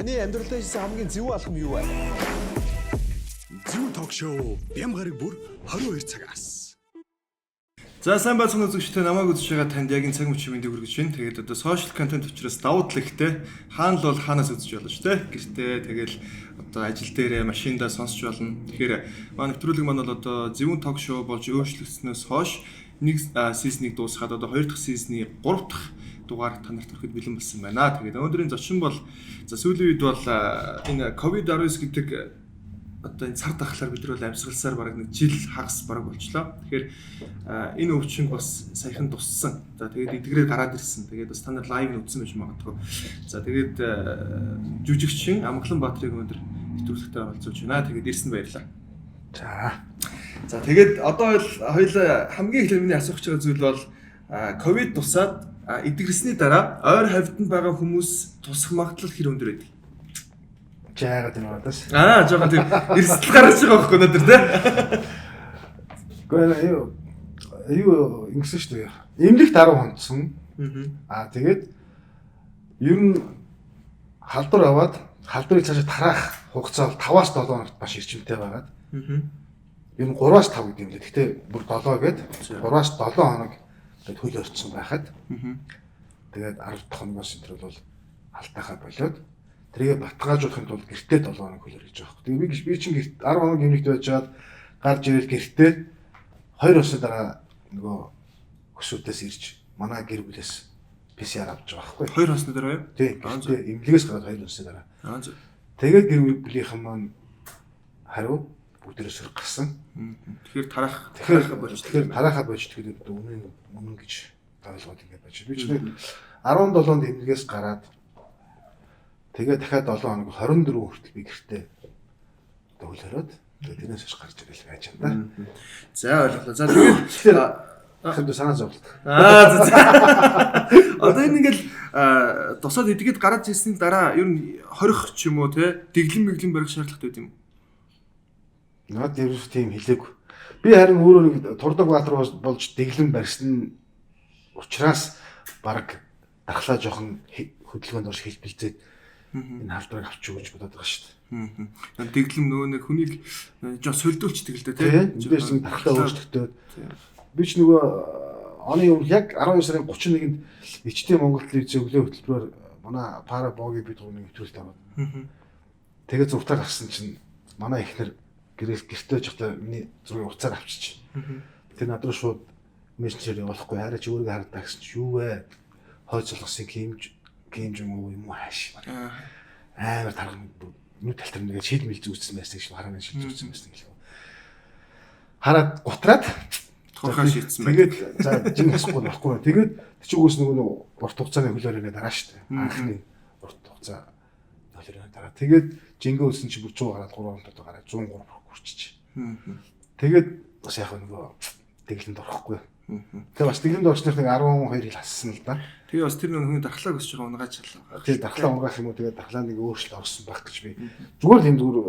Таны амьдралдаа хийсэн хамгийн зөв алхам юу вэ? Зөв ток шоу Бям гараг бүр 22 цагаас. За сайн байцгаана үзэгчдээ, намайг үзэж байгаа танд яг энэ цаг мөчийн мэндийг хүргэж байна. Тэгээд одоо сошиал контент учраас давуу тал ихтэй. Хаана л бол хаанаас үзэж болно шүү дээ. Гэртээ тэгэл одоо ажил дээрээ машиндаа сонсч болно. Тэгэхээр манай нэвтрүүлэг маань бол одоо зөвүүн ток шоу болж өөрчлөгдснөөс хойш нэг сизнийг дуусгаад одоо 2 дахь сизний 3 дахь дугаар та нарт хүрэхэд бэлэн болсон байна. Тэгээд өнөөдрийн зочин бол за сүүлийн үед бол энэ COVID-19 гэдэг одоо энэ цар тахлаар бид нар амьсгалсаар бараг нэг жил хагас бараг болчлоо. Тэгэхээр энэ өвчин бас саяхан туссан. За тэгээд эдгээрээ гараад ирсэн. Тэгээд бас та нар лайв үзсэн байж магадгүй. За тэгээд жүжигчин Амглан Баатрыг өнөөдөр нэвтрүүлэгтээ оролцуулж байна. Тэгээд ирсэн баярлалаа. За тэгээд одоо хоёулаа хамгийн их миний асуух гэж байгаа зүйл бол ковид тусаад эдгэрсний дараа ойр хавьтанд байгаа хүмүүс тусах магадлал хэр өндөр байдаг? Жаагаад юм надаас. Жоохон тийм эрсдэл гарч байгаа байхгүй надад тий. Гэхдээ юу ингэсэн шүү дээ. Эмнэлэгт 10 хондсон. Тэгээд ер нь халдвар аваад халдварыг цаашаа тараах хугацаа бол 5-аас 7 хоногт маш эрчимтэй байгаад. Ер нь 3-аас 5 гэдэг юм лээ. Гэхдээ бүр 7 гээд 3-аас 7 хоног тэгээд хөл өрцсөн байхад. Тэгээд 10 дахь хоногоос энэ бол алтайхаа болоод тэрийг батгаажуулахын тулд гэртээ 7 хоног хөлөр гэж байгаа. Тэгээд би чинь 10 хоног эмнэлэгт байжгаад гарч ирэл гэртээ 2 өсөө дараа нөгөө хөсүүдээс ирж манай гэр бүлээс PCR авч байгаа байхгүй. 2 хоног дараа юу? Тийм. Эмнэлэгээс гараад 2 өсөө дараа. Тэгээд гэр бүлийнхэн маань хариу бүгдээрээ сөрөг гарсан. Тэгэхээр тарахаа болж тарахаа болж тэгээд үнэн гэж таалгаад ингээд байж. Би ч 17-нд эмнэлгээс гараад тэгээд дахиад 7 хоног 24 хүртэл би гэртээ хөлөрөөд тэгээд тэрнээс хойш гарч ирэл байж юм да. За ойлголоо. За тэгээд ахад санаа зовлоо. Одоо энэ ингээл тусаад эдгээд гараад ирсний дараа ер нь хорих ч юм уу те дэглэм барих шаардлагатай байд юм. Наад ер нь тийм хэлээгүй. Би харин өөрөө нэг Турдаг Баатар болж дэглэм барьсан учраас баг дархлаа жоохон хөдөлгөөнд орж хэлбэлзээд энэ халдварыг авч өгч бодоод байгаа шүү дээ. Дэглэм нөгөө нэг хүнийг жоо сольдуулчихдаг л дээ тийм. Эндээс нэг дархлаа өөрчлөгдөөд би ч нөгөө оны өмнө яг 12 сарын 31-нд Ичтийн Монгол телевизийн өглөө хөтөлбөрөөр манай Пара Боги бид гурван нэвтрүүлэлт аваад. Тэгээд зуртаа гарсан чинь манай эхнэр гэртээ жохтой миний зургийг уцаар авчиж. Тэр над руу шууд мессенжээр явуулахгүй хараа чи өөрийгөө хараад гэсэн чи юу вэ? Хойц солгосын гейм юм уу хааш. Амар тархан нүд талтар нэгэ шийдмэл зүүцсэн байсан гэж хараа шийд зүүцсэн байсан гэх юм. Хараад гутраад турхаа шийдсэн байна. Тэгээд за жин хасахгүй байхгүй. Тэгээд тийчгөөс нөгөө урт хугацааны хөлөөр нэ дараа штэ. Анхны урт хугацаа хөлөөр дараа. Тэгээд жингээ үлсэн чи бүр 100 гараад 3 хоногт гараад 103 хүрчиж. Тэгээд бас яг нөгөө дэглэнд орохгүй. Тэгээ бас дэглэнд орсных нэг 12 жил хассан л да. Тэгээ бас тэр нэг хүний дархлаа өсөж байгаа унгааж чалаа. Тэгээ дархлаа унгаах юм уу тэгээ дархлаа нэг өөрчлөлт орсон байх гэж би. Зүгээр л юм зүгээр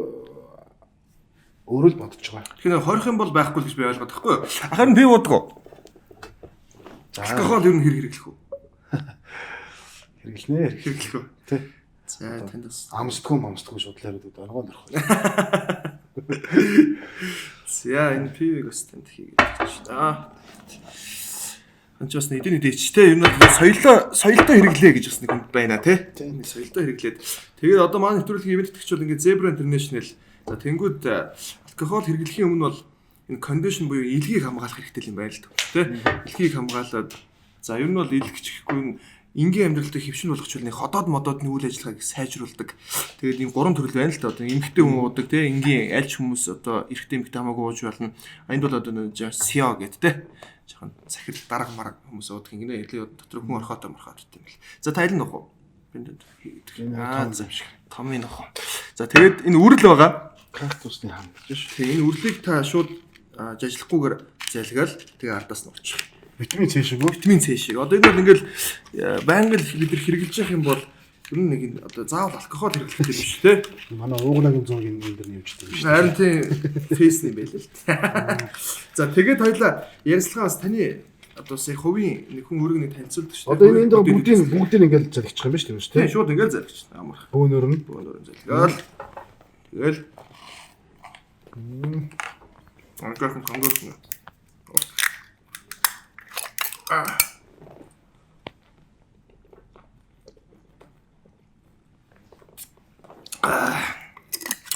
өөрөө л бодож байгаа. Тэгэхээр хорих юм бол байхгүй л гэж би ойлгоод байхгүй юу? Харин би уудгаа. Алкогол ер нь хэрэглэх үү? Хэрэглэх үү? Тий. За танд бас амсдгүй шудлаар үүд оргоон орох. За энэ пивийг бас танд хийгээд байна. Анч бас эдийн дэвчтэй юм бол соёлоо хэрэглээ гэж бас нэг юм байна тий. Соёлоо хэрэглээд. Тэгээд одоо манай нэвтрүүлгийн ивент тэтгэгч бол ингээд Zebra International за тэнгууд алкогол хэрэглэхийн өмнө бол энэ кондишн буюу илгийг хамгаалах хэрэгтэй юм байна л тий. Илгийг хамгаалаад за ер нь бол илгч гэхгүй энгийн амьдралтай хөвшин болгоч үлний ходоод модоодны үйл ажиллагааг сайжруулдаг. Тэгээд ийм 3 төрөл байна л да. Одоо эмэгтэй хүн уудаг те энгийн альч хүмүүс одоо эрэгтэй эмэгтэй хамаагүй ууж болно. Энд бол одоо нэг SEO гэдэг те. Жохон сахил дарга марга хүмүүс уудаг ингэнэ. Дотор хүн орхоотой морхоод юм бэл. За тайлан нөх уу? Бэнд том нөх. За тэгээд энэ үрэл байгаа. Кактусны хам гэж ш. Тэгээд энэ үрлийг та шууд жажлахгүйгээр залгаал тэгээ ардаас нь ууччих. Витамин С шиг үү? Витамин С шиг. Одоо энэ бол ингээл байнга л бид нар хэрэгжилж явах юм бол ер нь нэг одоо заавал алкогол хэрэглэх юм шүү дээ. Манай уугнагийн зургийн энэ дэр нэвчдэг юм шүү. Харин тийм фейс юм байл л. За тэгээд хоёлаа ярилцлага бас таны одоо сая хувийн нэг хүн өөрийг нэг танилцуулдаг шүү дээ. Одоо энэ дээр бүгдийг ингээл залгичих юм ба шүү дээ. Тийм шууд ингээл залгич амарх. Бөөнөр нь залгаал. Тэгэл ангаах конгорс.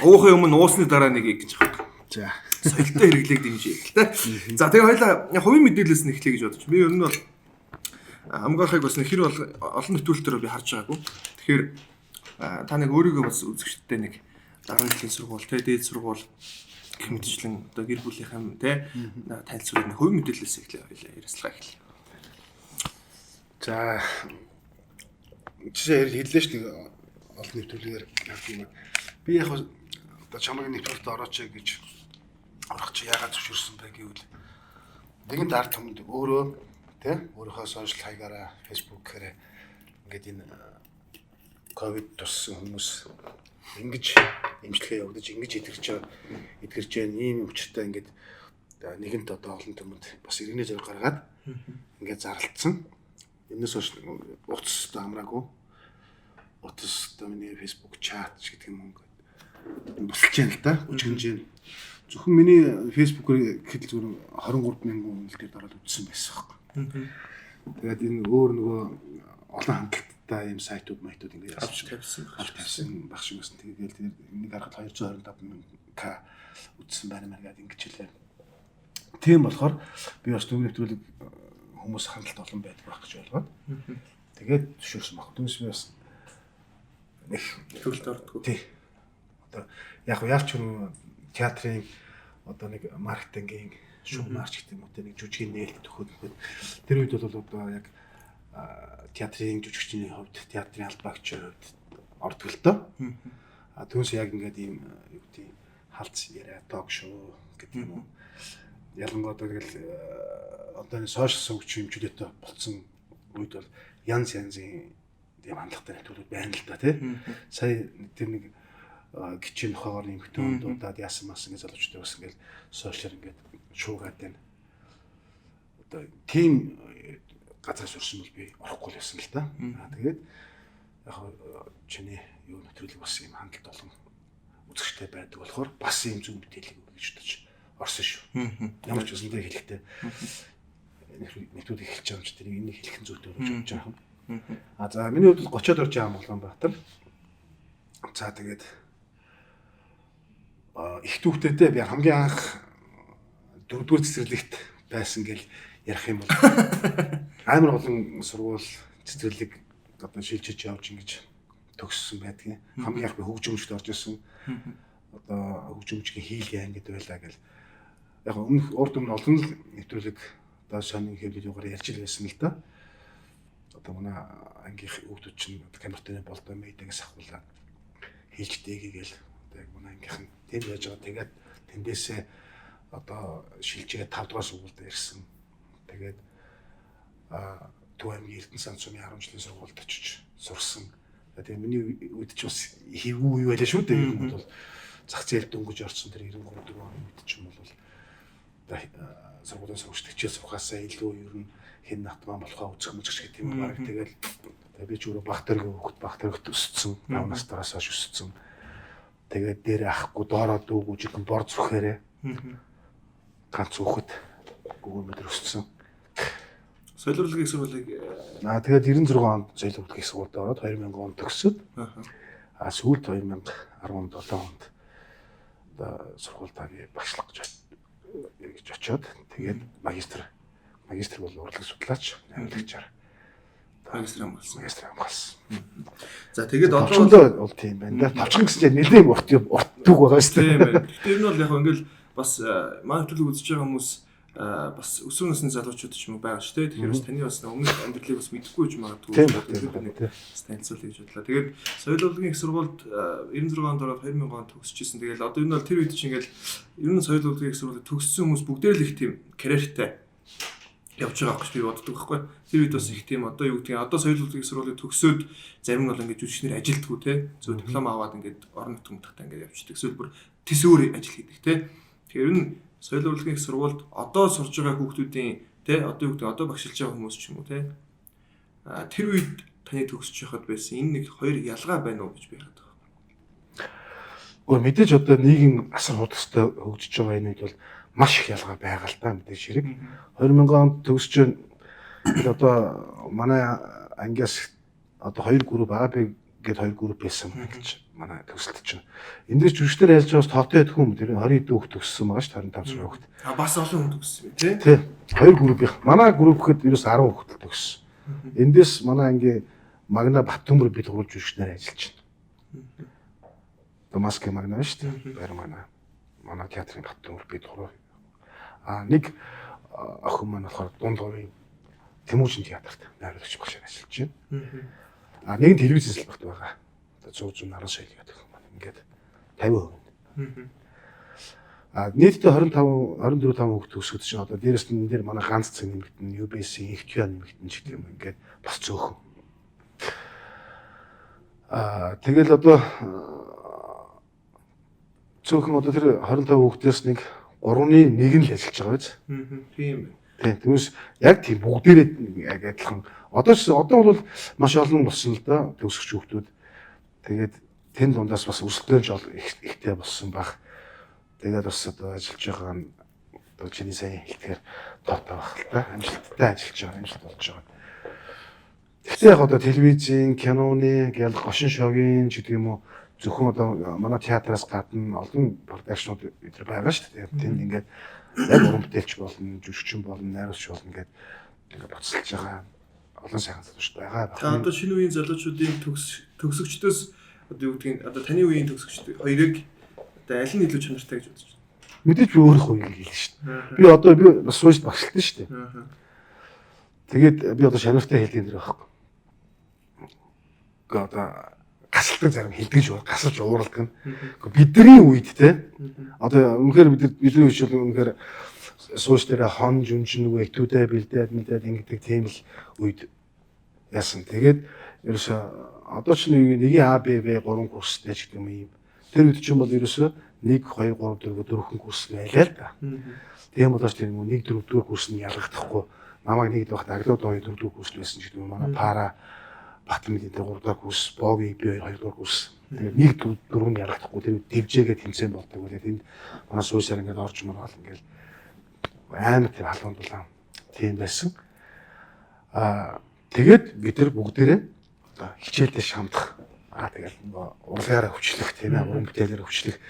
Уухын өмнө уусны дараа нэг гэж байгаа. за Соёлтой хэрэглээг дэмжиж гэх тээ. За тэгээ хоёлаа хувийн мэдээлэлээс нь эхлэе гэж бодож. Би ер нь бол хамгаалахыг бас хэр бол олон нөтөлтөөр би харж байгаагүй. Тэгэхээр та нэг өөрийгөө бас үзэгчтэй нэг 10 жилийн сургууль, тэ дээд сургууль гэх мэтчлэн одоо гэр бүлийнхэн тэ танилцуулаад хувийн мэдээлэлээс эхлэе ярилцлага эхлэе. за жишээ хэллээ шүү дээ олон нэвтрүүлгээр яг юм. Би яг одоо чамайг нэвтрүүлэлд орооч гэж орох чи яагаад зөвшөөрсөн бэ гэвэл нэгэн ард түмэнд өөрөө тий өөрийнхөө сошиал хаягаараа фэйсбүүкээр ингээд энэ ковид туссан хүмүүс ингэж эмчилгээ явагдаж ингэж эдгэрч байгаа ийм учиртай ингээд нэгэнт одоо олон түмэнд бас иргэний зориг гаргаад ингээд зарлцсан. Энэс хойш утас амраагүй. Утас одоо миний фэйсбүүк чат гэдэг юм ингээд босч яана л да. Үчигнэж зөвхөн миний фэйсбүүкээр гэхэд зүгээр 23,000 хүн үлдээд ороод үзсэн байсан байхгүй. Тэгээд энэ өөр нөгөө олон хангалттай ийм сайтууд ингээд авч тавьсан баг шиг байсан. Тэгээд нэг харахад 225,000к үзсэн байна мэн гэдэг ингэж хэлээ. Тийм болохоор би бас төвний нэвтрүүлэг хүмүүс хандлт олон байдаг байх гэж ойлгоод тэгээд зөвшөөрсөн баг. Түүнээс би бас нэг төвлөлд ордгоо. Тий. Одоо яг яавч юм театрын одоо нэг маркетингийн шууд марч гэдэг юм уу те нэг жүжигийн нээлт төхөөлөхөд тэр үед бол одоо яг театрын жүжигчдийн хувьд театрын албаагчийн хувьд ордог л доо. Түүнээс яг ингээд ийм юу гэдэг халц яриа ток шоу гэдэг юм уу. Ялангуяа тэгэл одоо энэ сошиал сувгч хэмжүүлэлтэй болцсон үед бол янз янзын юм хандлагатай нэвтрүүлэг байна л да тий. Сая тэр нэг гिचийн нохоогоор нэмэгдэн дуудаад яасан мас ингэ залуучтай бас ингээл сошиал ингээд шуугаад байна. Одоо тийм газраас урсан бол би орохгүй л байсан л да. Тэгээд яг чиний юу нэвтрүүлэг бас юм хандлт олон үзэгчтэй байдаг болохоор бас юм зөв мэдээлэл өгөх гэж бодож орсон шүү. Ямар ч үсэндээ хэлэхдээ нэвтрүүлэг эхэлж байгаа юм чи тэр энийг хэлэх зүйтэй болж бодож байгаа юм. За миний хувьд 30-аад орж байгаа Улаанбаатар. За тэгээд их түүхтэйдээ би хамгийн анх 4-р цэцэрлэгт байсан гэж ярих юм бол амар олон сургууль цэцэрлэг одоо шилжиж явж ингэж төгссөн байдгийг хамгийн анх би хөгжимчд орж исэн. Одоо хөгжимчгийн хийлгээ ангид байлаа гэл яг өмнөх урд өмнө олон нэвтрүүлэг одоо сонин хэвлэлээр ярьж байсан л да. Одоо манай ангийнх хүүхдүүд чинь камертаны болдоо медиагаас авахлаа хийлж дээгээл одоо яг манай ангийнх нь тэнд байж байгаа. Тэгээд тэндээсээ одоо шилжээ 5 дугаар сургуульд ирсэн. Тэгээд Төв аймгийн Эрдэнэ сан цумын 10 жилийн сургуульд очиж сурсан. Тэгээд миний үед ч бас хэвгүй юу байлаа шүү дээ. Энэ бол зах зээл дөнгөж орсон тэр 93 4 оны үед ч юм бол сургуулийн сурагчд хичээл сурахаасаа илүү ер нь хэн натмаа болохоо үзэх мөчч гэдэг юм баг. Тэгээд би ч өөрөө баг төрөгт өссөн. 5 настайгаас хойш өссөн. Тэгээд дээр ахгүй доороо дүүгүү жигэн бор зүрхээрээ ганц хүүхэд гүгэн өдөр өссөн. Соёл урлагийн сургуулийг тэгээд 96 онд соёл урлагийн сургуульд ороод 2000 онд төгсөд сүүлд 2017 онд сургуультай багшлах гэж очиод тэгээд магистр бол урлаг судлаач амьдагчаар магистр хамгаалсан. За тэгээд одоо бол тийм байна. Тавчхан гэсэн чинь нэлээд урт дүүг байгаа шүү дээ. Тийм байна. Тэр нь бол яг ингээл бас маань төлөв үзэж байгаа хүмүүс бас өсвөр насны залуучууд ч юм уу байгаа шүү дээ. Тэгэхээр бас таны бас өмнөх амьдралыг бас мэдэхгүй ч магадгүй бас танилцуулъя гэж бодлоо. Тэгээд соёл урлагийн их сургуульд 96 онд ороод 2000 онд төгсөжсэн. Тэгээд одоо энэ бол тэр үед чинь ингээл ер нь соёл урлагийн их сургуулийг төгссөн хүмүүс бүгдээ л их тийм карьертай явж байгаа гэж би боддог байхгүй. Тэр үед бас их тийм одоо юу гэдгийг одоо соёл урлагийн сургуулийг төгсөөд зарим нь бол ингээд жүжигчнэр ажилтгүй те зөв диплом аваад ингээд орон нутгийн мутагтай ингээд явчихдаг. Эсвэл бүр тис өөр ажил хийдэг те. Тэгэхээр ер нь соёл урлагийн их сургуульд одоо сурж байгаа хүүхдүүдийн Тэ одоо юу гэдэг одоо багшилж байгаа хүмүүс ч юм уу те. Тэр үед таны төгсөж байхад байсан энэ нэг хоёр ялгаа байна уу гэж би хаад байгаа. Гэхдээ мэдээж одоо нийгэм асар хурдтай хөгжиж байгаа энэ үед бол маш их ялгаа байгаа л та мэдээж хэрэг. 2000 онд төгсөж одоо манай ангиас одоо хоёр групп А Б гээд хоёр групп байсан гэж манай төгсөлт чинь. Эндээс жүжигчдэр ялж байгаас тоотой идэх юм тэр 20 дэх хүүхд төгссөн байгаа шүү 25 сая хүүхд. Бас олон хүн төгссөн юм тий. Тий. Хоёр групп их. Манай групп гэхэд ерөөс 10 хүүхд төгссөн. Эндээс манай анги Магна Баттөмөр бид гурван жүжигчнээр ажиллаж байна. Томаск Магна шүү дээ. Баяр манай театрын Баттөмөр бид гурав. Нэг охин маань болохоор дунд хувийн Тэмүүжин театрт найруулагч багшаар ажиллаж байна. Нэг нь телевизэн салбарт байгаа. Одоо 160 сая гэдэг юм байна. Ингээд 50%. Нийтдээ 24 5 хүүхд төгсгөд чинь одоо дээрэс нь энэ дээр манай ганц цаг нэмэгдэн UBS-ийн ихтюа нэмэгдэн ч гэдэг юм ингээд бас цөөхөн. Тэгэл одоо цөөхөн одоо тэр 25 хүүхдээс нэг 3-ны 1 нь л ажиллаж байгаа биз? Тийм. Тэгмээс яг тийм бүгдээрээ адилхан. Одоо бол маш олон болсон л да төгсөгч хүүхдүүд. Тэгээд тэн дундаас бас өсөлтөө жол ихтэй болсон баг. Тэгээд бас одоо ажиллаж байгаа нь одоо чиний сайн хэлтгэр тоотой баг л да. Амжилттай ажиллаж байгаа, амжилт болж байгаа. Тэгтээ яг одоо телевизийн, киноны, гэл гошин шоугийн ч гэдэг юм уу зөвхөн одоо манай театраас гадна олон продакшнууд өдр байгаа шүү дээ. Тэнд ингээд яг уран бүтээлч болно, жүжигчин болно, найруулагч болно гэдэг ингээд боцолж байгаа олон сайхан залуучууд байгаа. Одоо шинэ үеийн залуучуудын төгсөгчдөөс одоо юу гэдгийг одоо таны үеийн төгсөгчд хоёрыг одоо аль нь илүү чанартай гэж бодож байна? Мэдээж би өөрөө хувийг хэлнэ шүү дээ. Би бас сууж багшлсан шүү дээ. Тэгээд би одоо чанартай хэлдэг нэр байхгүй. Одоо гасалдаг зарим хэлдэгж байна. Гасалж ууралдаг нь. Бидний үед те одоо үнэхээр бидний үед бол үнэхээр сууж дээр хон жүнчин нөгөө этүүдээ бэлдээд мэдээд ингэдэг тийм л үед яасан. Тэгээд ерөөсөө одоо ч нэг А Б В 3 курстэй ч гэдэг юм. Тэр үед чинь бол ерөөсөө 1 2 3 4 4 курс байлаа л да. Тийм болооч тийм нэг 4 дугаар курс нь ялгахдахгүй намайг нэг дахь аглууд оны 4 дугаар курс байсан ч гэдэг юм. Манай пара Батмидийн 3 дугаар курс, Богийн би 2 дугаар курс. Тэгээд нэг 4 нь ялгахдахгүй тэр дэвжээгээ тэмцээн болдог. Тэгээд энд манай суусаар ингээд орж моргал ингээд амар тийм халуун дулаан тийм байсан. Тэгээд бид нар бүгдээрээ одоо хичээлдээ шамдах. Тэгээд урлагаараа хүчлэх тийм ээ, уран бүтээлээр хүчлэх.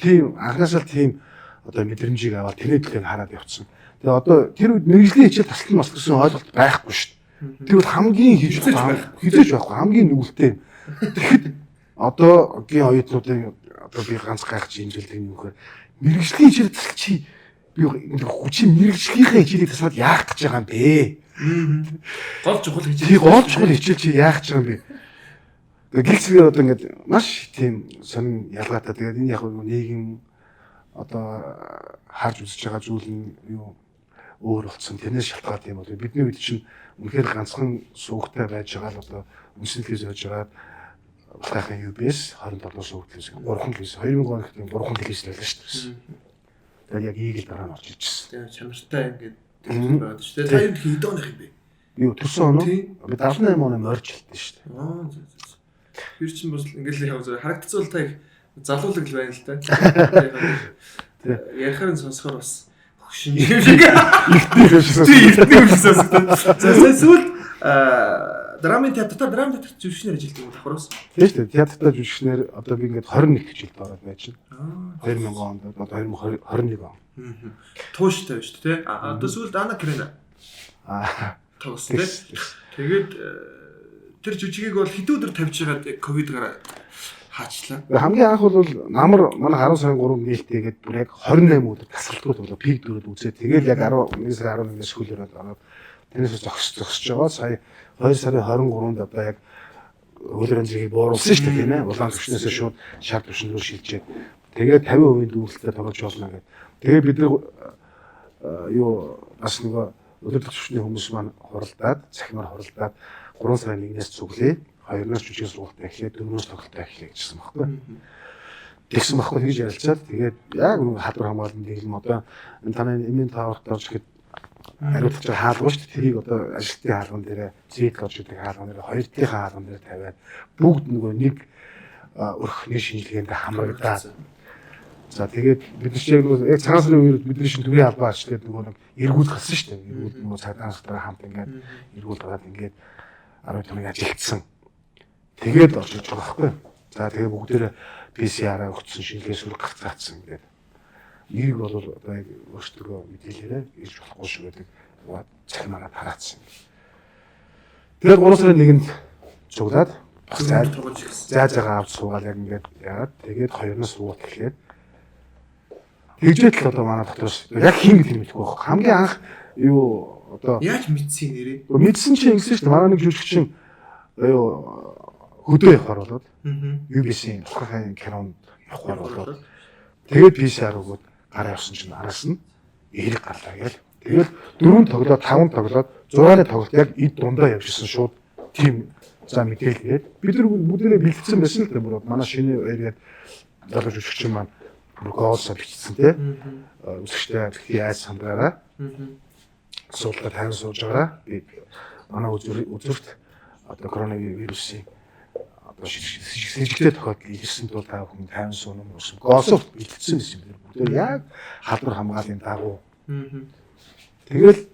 Тийм анхнаасаа тийм одоо мэдрэмжийг аваад тэрний төлөв хараад явцсан. Тэгээд одоо тэр үед мэрэгжлийн хичээл таслан мас гэсэн ойлголт байхгүй шүү дээ. Тэр бол хамгийн хизээж байхгүй хамгийн нүгэлтэй. Тэгэхэд одоогийн оюутнуудын одоо би ганц гайхаж хэмжээлдэг юм хөр мэрэгжлийн хичээл тасалч чи би хүчин мэрэгжлийнхээ хичээлийг таслаад яах гэж байгаа юм бэ? Гол чухал хичээл. Тий гол чухал хичээл чи яах гэж байгаа юм бэ? Гэлцгээ одоо ингээд маш тийм сонин ялгаатай. Тэгээд энэ яг нийгэм одоо харж үзэж байгаа зүйл нь юу өөр болсон. Тэрнээс шалтгаалт юм бол бидний үед чинь үнэхээр ганцхан суугтай байж байгаа л одоо үнслэлээс байж байгаа батайхан UBS 27 суугтлээс 3 телевиз 2000 онд тийм 3 телевиз байлаа шүү дээ. Тэгээд яг ийгэл дараа нь орж ирчихсэн. Тэгээд чанартай ингээд байгаад шүү дээ. Та юу хэд оных юм бэ? Юу төрсөн оноо? Би 78 оны морж хэлсэн шүү дээ. Тэр чинь бас ингээл яг зөв харагдцуул та их залуулаг л байна л да. Ярихаар нь сонсохоор бас хөгшин юм шиг. Ихтэй хөгшсөн. За сүүл драмын театрт жүжигчнэр ажилладаг юм давхраас. Тийм шүү дээ. Театрт жүжигчнэр одоо би ингээд 21 жилд ороод байж байна. 2000 онд одоо 2021 он. Тууштай байж тээ. Одоо сүүлд Ана Карена. Тогсон тээ. Тэгээд тэр жүжигийг бол хэдэн өдөр тавьж байгаад ковидгаар хаачлаа. Хамгийн анх бол намар манай 10 сарын 3 нээлттэйгээд бүр яг 28 өдөр тасгалдгууд болоо пик дөрөд үзээ. Тэгээд яг 11 сарын 11-ээс хөлөөрөд ороод тэрнээс зогсож байгаа. Сая 2 сарын 23-нд одоо яг хөлөрөн зэргийг бууруулсан шүү дээ тийм ээ. Улаан төвчнөөс шууд шар төвшин рүү шилжээд тэгээд 50% дүүлэлтээр тоглож болно гэдэг. Тэгээд бид нар юу бас нөгөө өдөр төвчний хүмүүс маань хуралдаад, цахимаар хуралдаад 3 сарын 1-ээс зүглээ. 2-оос жүжиг сургалтаа эхлээд 4-оос тоглолтоо эхлэе гэжсэн байхгүй. Тэгсэн байхгүй тэгж ярилцаад тэгээд яг халдвар хамгаалалтын дэглэм одоо энэ таны эмийн тааварт орж ихэд хариуцж байгаа хаалга шүү дээ. Тэрийг одоо ажилтны хаалган дээр зэт гэж үүдэг хаалган дээр хоёр дахь хаалган дээр тавиад бүгд нөгөө нэг өрхний шинжилгээнд хамрагдаад. За тэгээд бид нар яг нөгөө цагаан сарын үед бидний шинэ төвийн албаа ачлаад нөгөө нэг эргүүл гарсан шүү дээ. Эргүүл нөгөө цагаан сартай хамт ингээд эргүүл гараад ингээд 10 тоног ажилтсан. Тэгээд орж иж байгаа байхгүй. За тэгээд бүгдээрээ PCR-аа өгсөн шинжилгээ сүрэг гарцгаацсан гэдэг. Нэрийг бол одоо яг өөрсдөө мэдээлээрээ ирж болохгүй шүү гэдэг. Цахим манаа тараацсан. Тэгээд 3 сарын 1-нд цуглаад зааж байгаа авч суугаад яг ингээд яагаад тэгээд 2-оос суугаад гэхлээр тэгжээд л одоо манай дотроос яг хин гэдэг юм хэлэхгүй байхгүй. Хамгийн анх юу одоо яаж мэдсэн нэрээ? Мэдсэн чинь ингэсэн шүү дээ. Манай нэг жүжигчин юу хөдөө явахаар болоод UBC-ийн тухайн кинонд явахаар болоод тэгээд PCR өгөөд гараа явсан чинь араас нь эерэг гарлаа гээл. Тэгээд 4 тоглоод 5 тоглоод 6-ны тоглолт яг эд дундаа явжсэн шууд тим за мэдээлгээд бид нар бүгдээрээ бэлдсэн байсан л да бүр манай шинэ яриад залуу жүжигчин маань бүр гоолсоо бичсэн те үсгчтэй яаж сандраараа суултаа тань сууж байгаа би манай үзүүрт одоо коронавирусын одоо шижигтэй тохиолдол ирсэн тул та бүхэн тань суун усан гоолсоо бэлдсэн байсан юм бүгдээр яг халдвар хамгааллын дагуу тэгэл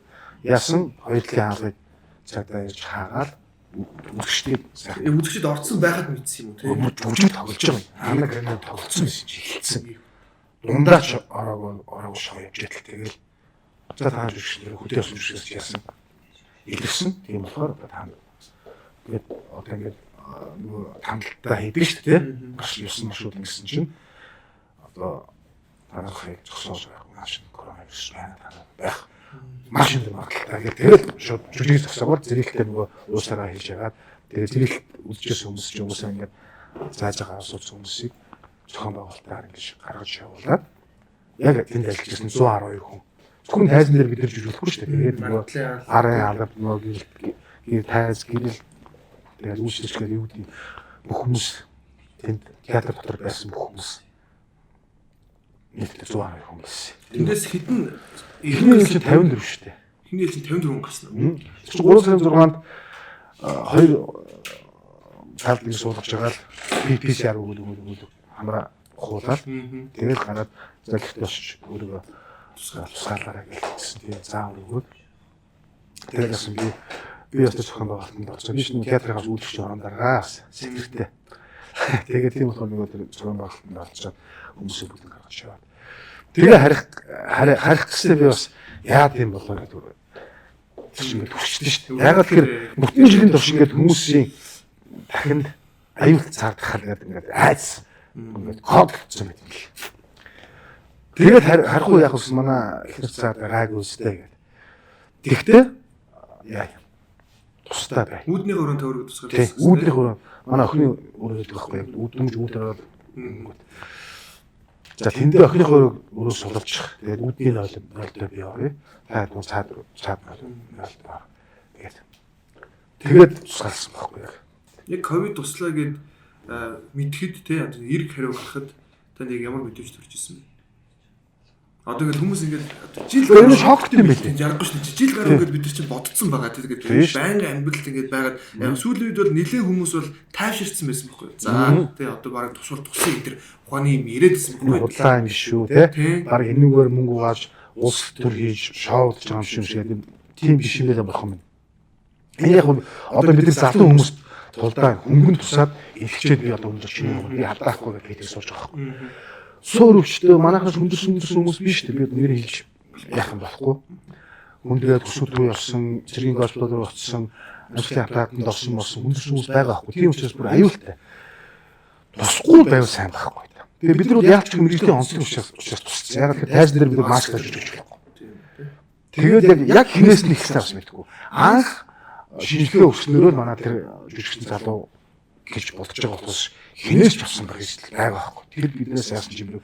яасан хоёулын хаалгыг цагдаа ирж хаагаад үзэгчдийг үзэгчд орцсон байхад мэдсэн юм уу те? Бүгд тоглож байгаа юм. Ана гранаа тоглосон байсан чи хэлсэн. Дундаач ороогүй шоо явж идэл тэгэл. За тааж үгшнэр хөдөө явсан жүжигчээс яасан. Илэрсэн. Тийм болохоор одоо та тэгээд одоо ингээд нөгөө тамлалтаа хийдэг шүү дээ. Гарч явсан маршрут ингэсэн чинь одоо танахыг зогсоож байх машин коронавирус байх. Машин дээр магадaltaа гэх тэгэл шууд жүжиг зогсоогоор зэрэгтэй нөгөө уусаараа хийж ягаад тэгээ зэрэг үлжээс хүмүүс ч уусаа ингээд зааж байгаа асууц хүмүүсийг зохион байгуулалтаар ингэж гаргаж явуулаад яг тэнд ажиллаж байсан 112 хүн зөвхөн тайзан дээр бид нар жүжиглэхгүй шүү дээ. Тэгээд нөгөө арын алга нөгөө гэр тайз гэрэл тэгээд үйлчлэгчээр юу гэдэг бүх хүмүүс тэнд театр дотор байсан бүх хүмүүс нийтлээ 112 хүн байсан. Тэндээс хэдэн эхний ээлжид 54 шүү дээ. Эхний ээлжид 54 хүн гарсан уу? Чи 3 сарын 6-нд хоёр цаалдыг суулгаж байгаа л PCR өгөөл хамраа хуулаад тэгээд гараад загт босч өөрийгөө тусгаалаарай гэсэн тийм заав өгөөд тэгээд яасан би ястаа зохион байгуулалтанд орсон. Би шинэ театрын үйлчлэгч орон дараа сэтгэртэй. Тэгээд тийм болохоор нөгөө зохион байгуулалтанд орчоод хүмүүсийг бүгд гаргаж яваад. Тэгээ харих гэсээ би бас яа тийм болоо гэдэг чинь төвчдөө шүү дээ. Ягаад тэгэхээр бүтэн жилийн турш ингээд хүмүүсийн дахинд аюулт цаардахаар ингээд айц ингээд код гэсэн мэт юм. Тэгээд харахгүй яг ус манай их цаад гайгүй үстэй гэдэг. Тэгтээ яа тустай бай. Үүдний өрөөнд төвөрөг тусгаад байсан. Тийм, үүдний өрөөнд манай охины өрөөнд гэдэг байхгүй яг үүдмж үүдээр за тэндээ охины өрөөс сулавчих. Тэгээд үүдний нойлтой би явъя. Та түн цаад нойлтой. Тэгээд тусгаалсан байхгүй яг. Яг ковид туслаа гэд мэдхэд те эрг хариу гарахад танд яг ямар мэдээж төрж ирсэн бэ? Одоо ингээд хүмүүс ингээд жил энэ шокт юм байл. Ярахгүй шүү дээ. Жил гараа ингээд бид нар чинь бодцсон байгаа тэгээд байнгын амьдралд ингээд байгаад сүүлийн үед бол нэлээд хүмүүс бол тайвширсан байсан байхгүй. За тий одоо бараг тусвал тусын энэ ухааны юм ирээдсэн байхгүй. Удлаа юм шүү тий. Бараг энүүгээр мөнгө угааж улс төр хийж шоудж байгаа юм шиг тийм биш юм байлаа болох юм. Энэ яг одоо бид нар залуу хүмүүст тулдаа хөнгөн тусаад илчээд би одоо өндөр чинь би алдаахгүй гэдэг сууж байгаа байхгүй. Суур өвчтөө манайхаас хүндэрсэн хүмүүс биш дээ. Би нэр хэлж яах юм болохгүй. Хүндрээд төсөв рүү явсан, цэргийн госпитал руу очсон, ажлын аппаратанд орсон хүндэрсэн хүмүүс байгаа байхгүй. Тийм учраас бүр аюултай. Тусахгүй байвал сайн байхгүй. Тэгээ бид нар яалч ч мэрэгжлийн онцлог учраас тусцсан. Яг тэгэхээр тайзан дээр бид маск тавьж өгч байхгүй. Тэгээд яг хинээс нь ихсэн бас мэдгүй. Анх шинжилгээ өгснөрөө манай тэр жүжигчин залуу гэж бодож байгаа болохоос хинээс ч авсан байх юм байгаа байхгүй. Тэр биднээс яасан ч юм бэ.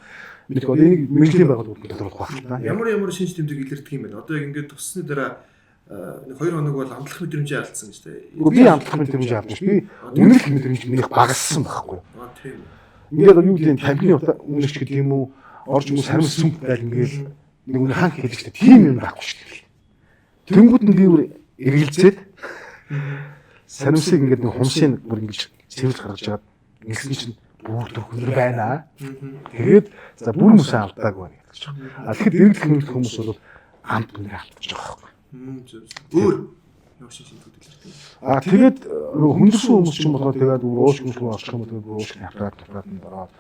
Мэдээ одоо энийг мэрэгжлийн байгууллагууд төлөвлөх багтана. Ямар шинж тэмдэг илэрдэг юм бэ? Одоо ингээд туссны дараа 2 хоног бол амтлах мэдрэмжээ алдсан гэж дээ. Би амтлах мэдрэмжээ алдсан ш. Би үнэлэх мэдрэмж минийх багассан байхгүй. Тийм. Ингээд юу гэдэг тамхины үнэлж гэдэг юм уу? Орж хүмүүс хариу сүмт байл ингээл нэг үнэ хаан хэлж штэ. Тийм юм байхгүй штэ. Тэнгүүд нь би бүр эргэлзээд саримсыг ингээд нэг хумсын бүр ингэж цэвэрж гаргаж байгаа. Ингэсэн чинь бүр төгөр байна. Тэгээд за бүр мөсөн алдаагүй байна гэж байна. Тэгэхээр дэргэлэх хүмүүс бол амт үнээр алдчих жоох байхгүй. Өөр ямар шинжлэх хөдөлгөөн. Тэгээд хүндэрсэн хүмүүс ч юм болоо тэгээд уушг мөшгөө орчих юм бол тэгээд уушгны аппарат ороод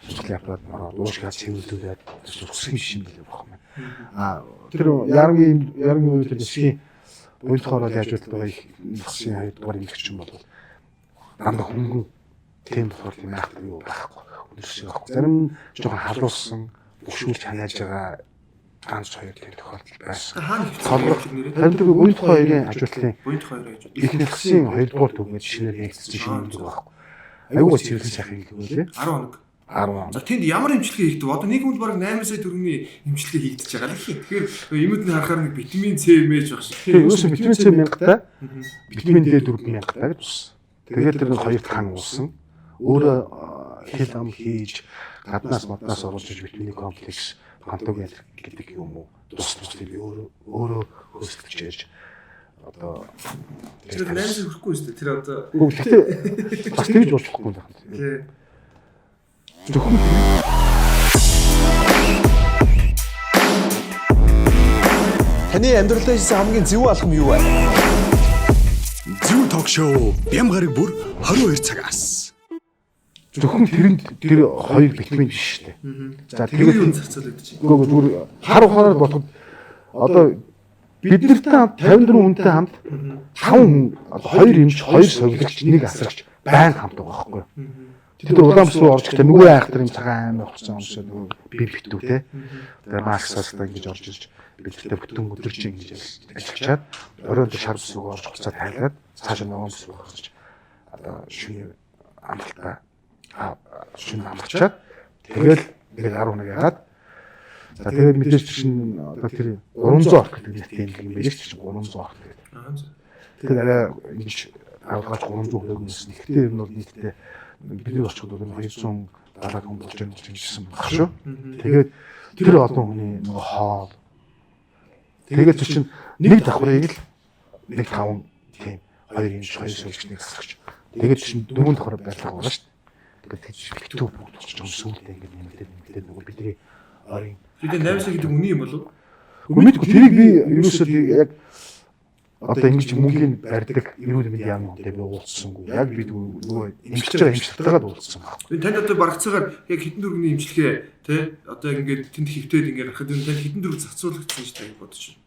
шинжлэх аппарат ороод уушгаа цэвэрлүүлээд усгийн шим билээ бохоо юм. Тэр ярангийн үед дэлхийн буйд хоороо яаж үйлдэл байгаа их нэгсэн хоёр дугаар имлэгч юм бол дандаа хөнгөн тийм болохоор тийм айхтар юу байхгүй. Хүндэрсэн байхгүй. Зарим жоохон халуурсан бөхшүүлж ханааж байгаа ганц хоёр тийм тохиолдол байсан. Харин тэр буйд хоёрын ажилтлын ихний хэсгийн 2 дугаар төгөөд шинээр нэгдсэн шинэ юм байхгүй. Аюугаа цэвэрлэн сайхан юм лээ. 10 хоног. 10 хоног. За тэнд ямар эмчилгээ хийдэг вэ? Одоо нэг хүнд бараг 8 сая төгрөгийн эмчилгээ хийгдэж байгаа л хий. Тэгэхээр эмүүдний харахаар нэг витамин С мэж баг шиг. Тийм ерөөсөө витамин С 1000-тай, витамин D 4000-тай гэж ус. Тэгээд тэр нэг хоёр хан уусан. Өөрөө хэл ам хийж гаднаас моднаас оруулж витамин комплекс пантоген гэдэг юм уу? Тус тийм өөрөө хөөсөлж яаж одоо тэр 8 сая хүрэхгүй шүү дээ. Тэр одоо гэхдээ бас тэгж уучлахгүй байх. тий. Зөвхөн Таны амьдралдаа хийсэн хамгийн зөв алхам юу вэ? Зөв ток шоу бям гараг бүр 22 цагаас. зөвхөн тэр хоёр витамин биш шүү дээ. За Тэгээд юу тэгээд зарцуулагдаж байна? үгүй зүгээр хар ухаанаар бодоход одоо бид нартай хамт 54 хүнтэй хамт 5 хүн хоёр эмч, хоёр совилогч, нэг асрагч байн хамт байгаа байхгүй юу? Тэр удаанс руу орж ихдээ нөгөө айхтар юм цагаан аймаг болсон оншоо нөгөө би битүү те. Тэгээ масксаас та ингэж орж ирж бэлтгэлтэй бүтэн өдөрч ингэж ажиллачаад оройд шар бүсг орж хуцаад хайлаад цаашаа нөгөө бүсг гаргаж одоо шүний амралтаа шүн амарчаад тэгэл нэг 10 хоног ягаад за тэгээд мэдээж чинь одоо тэр 300 орх гэдэг тийм юм байж чинь 300 орх гэдэг. Тэгээд арай ингэж авгаач 300 хөрөнгөс нэгтэй юм бол нийтдээ бидний очиход бол 270 хүн болж байгаа гэж хэлсэн баг шүү. Тэгээд тэр олон хүний нөгөө хоол тэгээд чинь нэг давхрыг л нэг 5 тийм хоёр инж хоёр сүүлч нэг асагч. Тэгээд чинь дөрөв давхраа байлгах болно шүү. Тэгээд тэгж битүү бүгд болчих юм сүүлдээ ингэ нэмэлт нөгөө бидний орын Тэгээд 8 сая гэдэг үний юм болов? Мэдгүй тэрийг би ерөөсөө яг одоо ингэж мөнгөний барьдаг эрүүл мэндийн яамнуудад би уулзсангүй. Яг би нөгөө эмчилж байгаа эмчилтэйгээ уулзсан байна. Танд одоо барагцаагаар яг хэдэн төгрөгийн эмчилгээ тий одоо ингээд тэнд хөвтөөд ингээд харахад танд хэдэн төгрөг зарцуулагдсан шүү дээ бодож байна.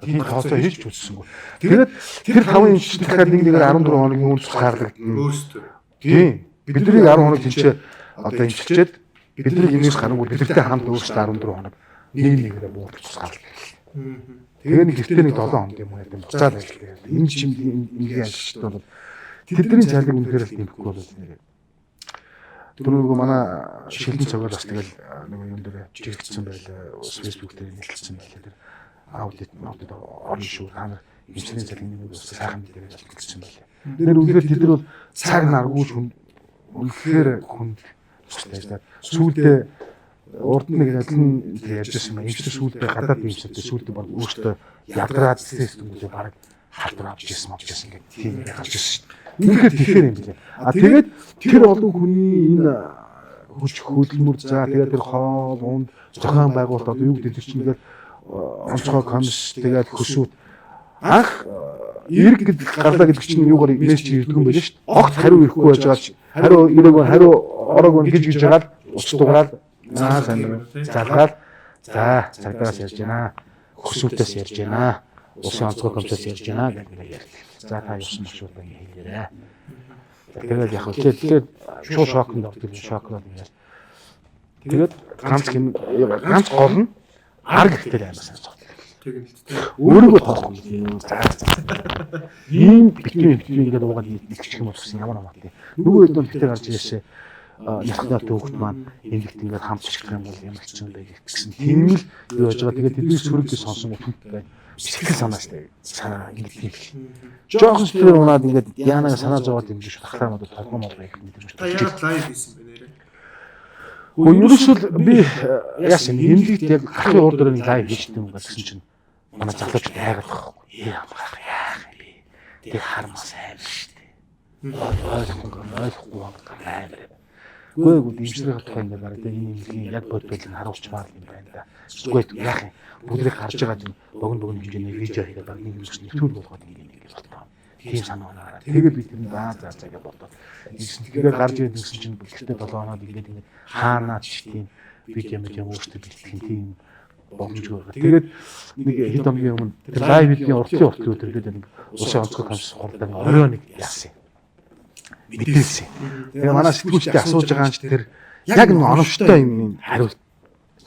Тийм тооцоо хийж үзсэнгүй. Тэгээд тэр 5 эмчилт дахиад нэг нэгээр 14 хоногийн үнц хаарлагдана. Өөрсдөө. Тийм. Бидний 10 хоног тэнцээ одоо эмчилчээд бидний энэс гарангуй бидэртэй хамт өөрсдөө 14 хоног нэг нэгээр буурч хаарлагдана. Тэгээ нэг ихтэй нэг 7 хоног юм уу гэдэг буцаад ажилладаг. Энэ чим ингээ ажиллаж бол тэдний цалин үнэхээр л нэмэхгүй бол нэр. Түрүүг манай шилэн цагаар бас тэгэл нэг юм дээр жирэгдсэн байлаа. Facebook дээр нэлэлцсэн байлаа. Тэр аудит орно шүү. Та нар эмчлийн цалин нэмийг бас сайхан мэдээ ажиллагдсан байлаа. Нэр үнэхээр тэд нар бол цаг наргууш үнэхээр хүнд туслаж сүүлдээ урд нэг алин ярьжсэн юм. Эмчтэй сүүлдээ гадаад эмчтэй сүүлдээ баг өөртөө ядгараад стресс түнгээ баг халдвар авч ирсэн гэдэг тийм гарч ирсэн шүү дээ. Үнэхээр тэгэхээр юм билээ. Тэгээд тэр олон хүний энэ хүч хөдөлмөр за тэгээд тэр хоол унд зохион байгуулалт одоо юу гэдэг чинь тэгээд онцгой комисс тэгээд хөшүүд анх эрг гэдэг гарлаа гэдэг чинь юугаар имэж ирдэг юм байл шүү дээ. Огт хариу ирэхгүй байж байгаа ч хариу ирээгүй хариу ороагүй гэж жагаад ус дуурал сайн залгаад за цагдаас ярьж байна. Хөсвөлтөөс ярьж байна. Усын онцгой комиссаас ярьж байна гэдэг ярьдаг. За та юусан машууд ингэ хэлээрээ. Тэгээд яг тэгэхээр шууд шокнд ордог шокнод ингээд. Тэгээд ганц гол нь арга гэхтэй амар сайн. Өөрийгөө тоохгүй юм. Ийм битүүн ингээд уугаад илчих юм болсон ямар амттай. Нөгөө хэд нь битээр гарч ирээсээ яхнаа төөхт маань эндэгт ингээд хамт чихэх юм бол ямар ч юм бэ гэсэн. Тийм л юу яаж байгаа. Тэгээд тэдний сүрэгдээ сонсон утгатай сэтгэл санаастай санаа ингээд юм. Жохон сэтгэл унаад ингээд яанаа санаа зовоод юм шиг тахлаа мод толгой мод байх юм дэрч. Та яагаад лайв хийсэн бэ нэрээ? Ерөөсөө би яасан нэмлэгт яг ахын уур дээр нэг лайв хийжтэй юм гэсэн чинь манай залууч айгаад байхгүй. Яах вэ? Тэг хармаас амар шүү дээ. Ойлгохгүй байна. Гүйгүүд имчрэх тухай ингээд бараг энэ имлэгийн яг бодвол нь харуулчмаар юм байна да. Зүгээр яах юм? Бүгдийг харж байгаа юм. Богино хэмжээний видео хийгээд баг нэг юмс нэвтрүүл болгоод ингээд болтоо. Тийм санаа байна. Тэгээд би тэр заа гэж бодоод. Тэгээд гарч ирсэн чинь бэлтгэдэг 7 хоноод ингээд хаанаа ч тийм видео мэдээ өөртөө бэлтгэх тийм боломжгүй. Тэгээд нэг хэд хоногийн өмнө тэр лайвын уртлын өдрөд нэг усын онцгой хамс хурдан орой нэг яасан. Мэдээсэн. Тэгээ манай сэтгүүлчтэй асууж байгаа юм чи тэр яг нэг оновчтой юм хариулт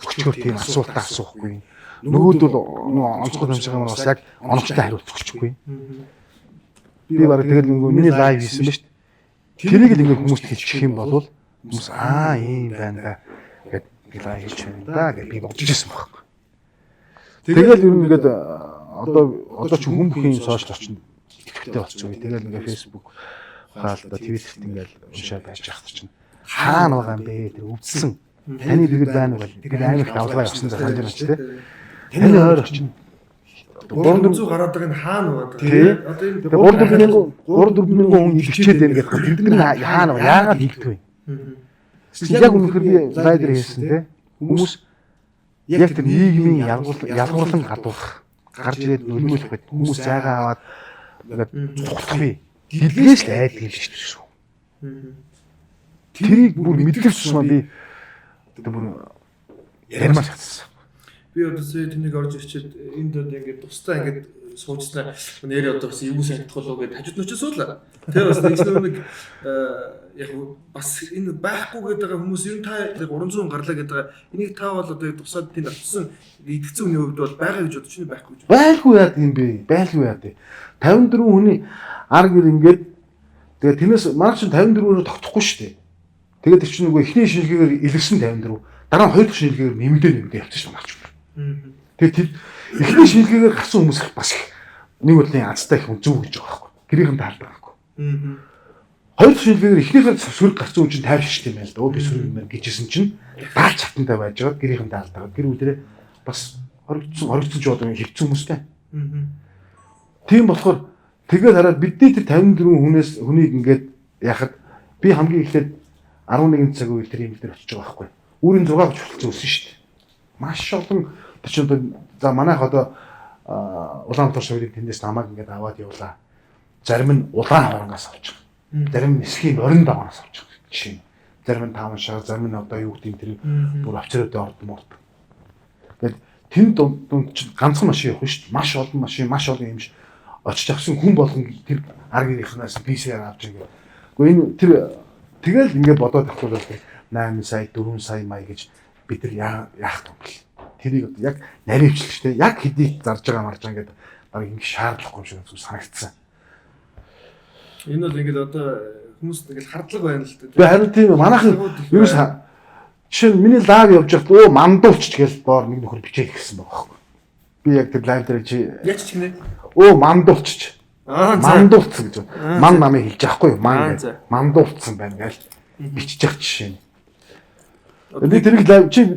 өчгөр тийм асуултаа асуухгүй. Нөгөөд бол онцгой хамсах юм бас яг оновчтой хариулт өгчихгүй. Би бараг тэгэл нөгөө миний лайв хийсэн ба шүү дээ. Тэрийг л ингээд хүмүүст хэлчих юм бол хүмүүс ийм байна да гэдэг лайв хийж байна да гэж би бодож ирсэн байхгүй. Тэгэл ер нь ингээд одоо ч хүн бүхэн сошиал орчинд идэвхтэй болчихсон. Тэгэл ингээд Facebook хаалта Twitter-т ингээд уншаад байж байгаа чинь хаана байгаа юм бэ тэр өвдсөн. Таны бигэр байна уу? Тэр амар их давлгаа явсан за санаж байна ч тийм. Таны ойр орчин 300 гараад байгаа нь хаана байгаа. Одоо энэ 3-4 мянган хүн илгчээд байна гэдэг. Тэд нар хаана вэ? Яагаад хийгдв вэ? Яг үнэхээр би лайдер хийсэн тийм. Хүмүүс яг тэр нийгмийн ялгуурлан гадуурх гарч ирээд нөлөөлөх байт хүмүүс зайгаа аваад ингээд цуглах бий. Дэлгээс л айдаг юм шүү. Тэрийг бүр мэдлэг тусмаа би бүр ярмаар шатсан. Би одоо тэнийг орж ирчээд энд одоо ингээд тусдаа ингээд суужснаа нэр одоо бас юу санагдах болов гэж хажууд нь ч суулаа. Тэгээ бас нэг яг бас энэ байхгүй гэдэг хүмүүс ер нь та 300 гарлаа гэдэг энийг та бол одоо тусаад тэнд авчихсан идэвхцэн хүний хувьд бол байгаа гэж бодож байна байхгүй гэж. Байлгүй яа гэм бэ? Байлгүй яа дээ. 54 хүний арг ир ингээд тэгээ тэрнээс маань ч 54-өөр тогтохгүй шүү дээ. Тэгээд тэр чинь нөгөө эхний шинжилгээгээр илэрсэн 54 дараа нь хоёр дахь шинжилгээгээр нэмэгдээ явчихсан байна. Тэгээд тэр эхний шинжилгээгээр гарсан хүмүүс бас нэг бодлын азтай их зөв гэж байгаа байхгүй. Гэрийнхэн таалдаг байхгүй. Хоёр дахь шинжилгээгээр эхнийхээ сөрөг гарсан хүн чинь тайвширч юм байл да. Би сөрөг юм гэжсэн чинь даалж хатантай байж байгаа гэрийнхэн таалдаг. Гэр бүлэрээ бас хоригдсон ч одоо хэвцэн хүмүүстэй. Тийм болохоор тэгээд хараад бидний тэр 54 хүнийг ингээд яхад би хамгийн эхлээд 11 цаг үйл тэр юм дээр очиж байгаа байхгүй. Үүрийн 6 гэж болцсон өссөн шүү дээ. Маш олон тэр чинь одоо за манайх одоо Улаанбаатар шоурыг тэндээс намайг ингээд аваад явуулаа. Зарим нь улаан харангаас авч байгаа. Зарим нь эсхийн 25-аас авч байгаа. Жишээ нь. Зарим нь 5 шар, зарим нь одоо юу гэдэг юм тэр бүр авчираад ордморд. Тэгээд тэнд дунд чинь ганцхан машин явах шүү дээ. Маш олон машин, маш олон юм шиг очиж авсан хүн болгон тэр аргийнхнаас PCR авч байгаа. Гэхдээ энэ тэр тэгэл ингээд бодоод авчихвал 8 сая, 4 сая мая гэж бид нар яах юм бэл. Тэрийг яг наривчлжтэй яг хэдий зарж байгаа марж байгаа гэдэг баг ингэ шаардлагагүй юм шиг санагдсан. Энэ бол ингээд одоо хүмүүст ингээд хардлага байна л дээ. Би харин тийм манайхан юу жишээ нь миний лайв явж байхад мандуулч гэж боор нэг нөхөр бичээл гисэн байгаа байхгүй. Би яг тэр лайв дээр чи яаж ч гинэ мандуулч. Мандуулц гэж. Ман намыг хэлж яахгүй юу? Мандуулцсан байна гээл бичиж явах жишээ нь. Би тэрийг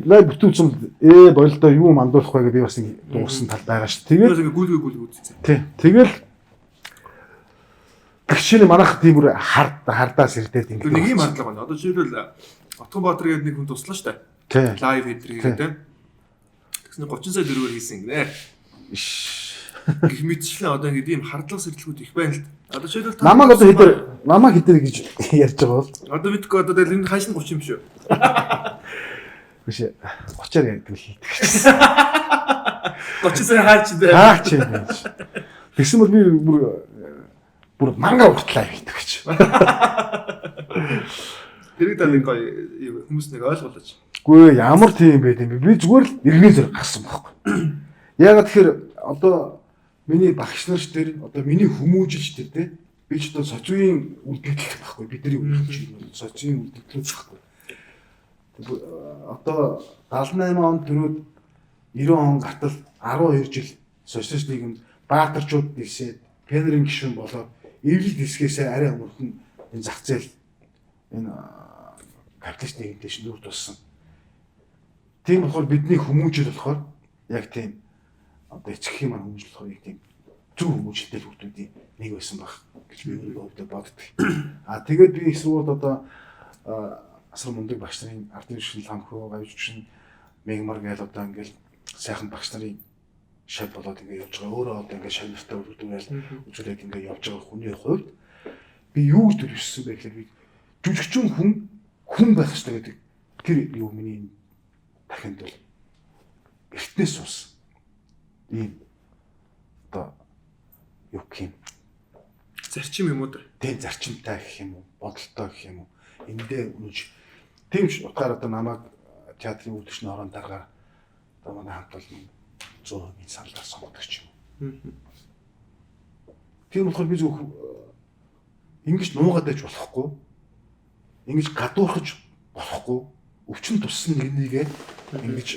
лайв бүтүүлсэн бололдоо юу мандуулах вэ гэж би бас нэг дууссан тал байгаа шүү. Тэгээд гүйлгээ үзсэн. Тий. Тэгэл гişэний манайх тийм үр хардаас ирдээд ингэ. Нэг юм хардлага байна. Одоо жишээлбэл Отгонбаатар гэдэг нэг хүн туслаа шүү дээ. Тий. Лайв хийдэг тийм. Тэгснэ 30 сая төгрөгөөр хийсэн гинэ. Гэх мэтчлэн одоо ингэ ийм хардлага сэргэлгүүд их байна л да. Одоо жишээлбэл намайг хэдэр гэж ярьж байгаа бол. Одоо бидгүй одоо энэ хашин 30 юм шүү. Биш 30-аар ярьдаг л хийдэг. 30 сая хаач дээ. Хаач юм. Тэгсэн бол би бүр манга уртлаа хийдэг гэж. Тэрийг даа нэг гоё хүмүүс нэг ойлгуулж. Үгүй ямар тийм байд юм бэ? Би зүгээр л иргэн зэрэг гарсан байхгүй. Яагаад тэгэхээр одоо миний багш нар ч тэр одоо миний хүмүүжилч тэр те би ч одоо социалын үлдэгдэл байхгүй бидний үлдэгдэл социалын үлдэгдэл байхгүй. Одоо 78 онд төрөөд 90 он гартал 12 жил социалист нийгэмд баатарчууд нэгсээд пенерийн гишүүн болоод эвлэл хэсгээсээ арай өмнө энэ зах зээл энэ капиталист нийгэмдээ шинээр туссан. Тийм болохоор бидний хүмүүжил болохоор яг тийм одоо эцэг юм хүмүүс болохоор яг тийм зөв хүмүүжлтэй хүмүүсийн нэг байсан баг гэж би өөрийгөө өвдө боддог. Тэгээд би их сургуульд одоо асар мундаг багш нарын ардын шил хамхуу гавьжчин мегмар гээл одоо ингээл сайхан багш нарын шав болоод ингээд явж байгаа. Өөрөө одоо ингээд шавнартай үлдүүгээл үзүүлээд ингээд явж байгаа хүний хувьд би юу гэж төлөвшсөн бэ гэхээр би жүжигчин хүн байх хэрэгтэй гэдэг тэр юу миний дахинд бол эртнээс ус ийм одоо юу гэх юм зарчим юм уу да? тийм зарчимтай гэх юм уу, бодолтой гэх юм уу эндээ үнж тийм ч утгаар одоо намайг театрын үүдчний орон дарга одоо манай хамт бол 100% саналаар сонгодог ч юм уу. Тийм болохоор би зөв ингэж нуугаад байж болохгүй. Ингэж гадуурхаж болохгүй. Өвчин туссан нэгнийгээ ингэж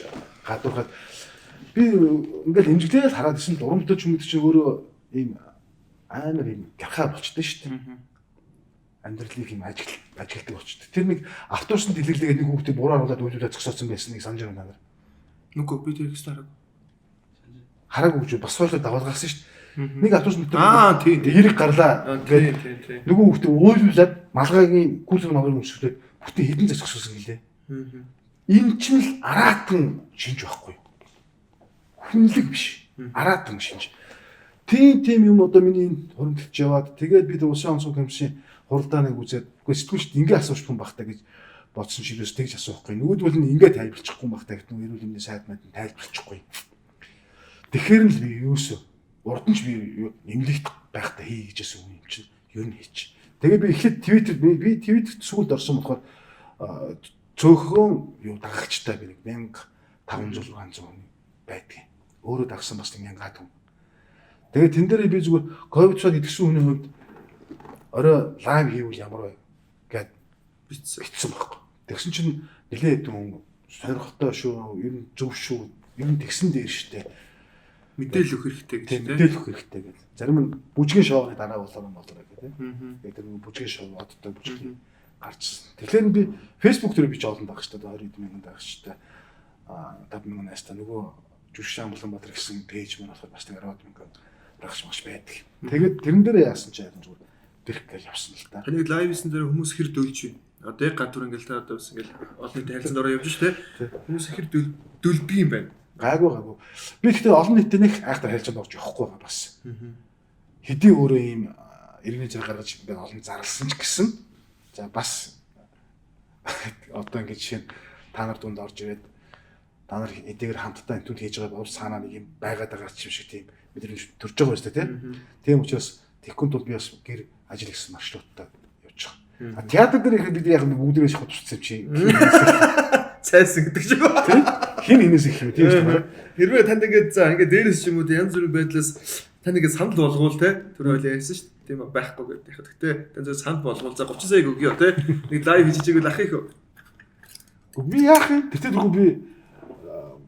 гадуурхаад би ингээл имжиглээд хараад исэн дурамтай ч юм уу чи өөрөө ийм амар ийм гярхаа болчтой шүү дээ. Амьдралыг ийм ажилтдаг болчтой. Тэр нэг автобусанд дэлгэрлээгээд нэг хүүхдээ буруу харуулад үйлдэлээ зогсоосон байсан нэг санаж байна надад. Нүгөө би тэр ихс хараагүй гэж бас суулгаад даваад гарсан шүү дээ. Нэг автобус мэтэр тийм эрэг гарлаа. Тэгээд нөгөө хүүхдээ уйлуулад малгайгийн курсын магаар өмсгөлээд бүтэн хэдэн цаг зогсоосон гэлээ. Энэ чинь л араатан шинж байхгүй юу? Хүнлэг биш. Араатан шинж. Тийм юм одоо миний хуримтлж яваад тэгээд би улсын онцгой комиссийн хуралдааныг үзээд үгүй сэтгүүлчд ингэ асууж хүн багтаа гэж бодсон ширээс тэгж асуухгүй. Нөгөөдөл нь ингэ тайлбарчихгүй багтаа гэх нэг эрүүл мэндийн сайд маань тайлбарчихгүй. Тэгэхээр л би юусоо урд нь ч би нэмлэгт байхдаа хий гэжсэн юм чинь ер нь хийч. Тэгээ би эхлээд Twitter сүлд орсон болохоор цөөхөн юу дагагчтай би нэг 1500 600 байдгийг. Өөрөө дагсан бас 1000 хүн. Тэгээ тэн дээр би зүгээр ковид-цаад идэгсэн хүний хувьд орой лайв хийвэл ямар вэ гэд бичсэн байхгүй. Тэгсэн чинь нэлээд хэдэн сонирхолтой шүү, ер нь зөв шүү, ер нь тэгсэн дээр штэ. Мэдээлэл өгөх хэрэгтэй гэж тийм мэдээлэл өгөх хэрэгтэй гэж. Зарим нь бүжгийн шоуны дараа болоо гэдэг тийм. Тэгээд тэр бүжгийн шоу одтой бүжгийн гарчсан. Тэгэхээр би Facebook дээр би ч олон дагч та 20,000 дагч та 50,000 найста нөгөө Жүшгэн Улаанбаатар гэсэн пэйж маань болохоор бас 10,000 дагч маш байдаг. Тэгээд тэрэн дээр яасан ч яахан зүгээр дэрх гэж явсан л та. Таныг лайв хийсэн дээр хүмүүс хэр дөлж байна. Одоо яг гадуур ингээл та одоо бас ингээл олон нийтийн харилцаанд ороо явж штэ. Хүмүүс хэр дөлбий юм байна. Гайгүй. Би гэхдээ олон нийтэд нэг айхтар хэлж орж явахгүй байгаа бас. Хэдий өөрөө ийм иргэний зэрэг гаргаж ингээд олон зарлсан ч гэсэн за бас одоо ингээд жишээ нь та нар дунд орж ирээд та нар эдгээр хамтдаа энтүүд хийж байгаа бол санаа нэг юм байгаад байгаа ч юм шиг тийм мэдрэмж төрж байгаа юм шүү дээ тийм учраас тэгхүн тул би бас гэр ажил гэсэн маршруттай явж байгаа. Театр дээр ихэд бид яг бүгдээрээ шахах тусцсан чи цайсан гэдэг шиг ба. Тийм хин энэс их юм тийм шүү дээ. Хэрвээ танд ингээд за ингээд дээрээс ч юм уу янз бүрийн байдлаас тань ингээд санал болгоул те тэр ойлаа ярьсан шүү дээ. Тийм байхгүй гэдэг. Гэхдээ тань зөв санал болгоул за 30 сая өгье те. Нэг лайв хийж чигээр ах их. Би яах вэ? Тэгтээ дөрөв би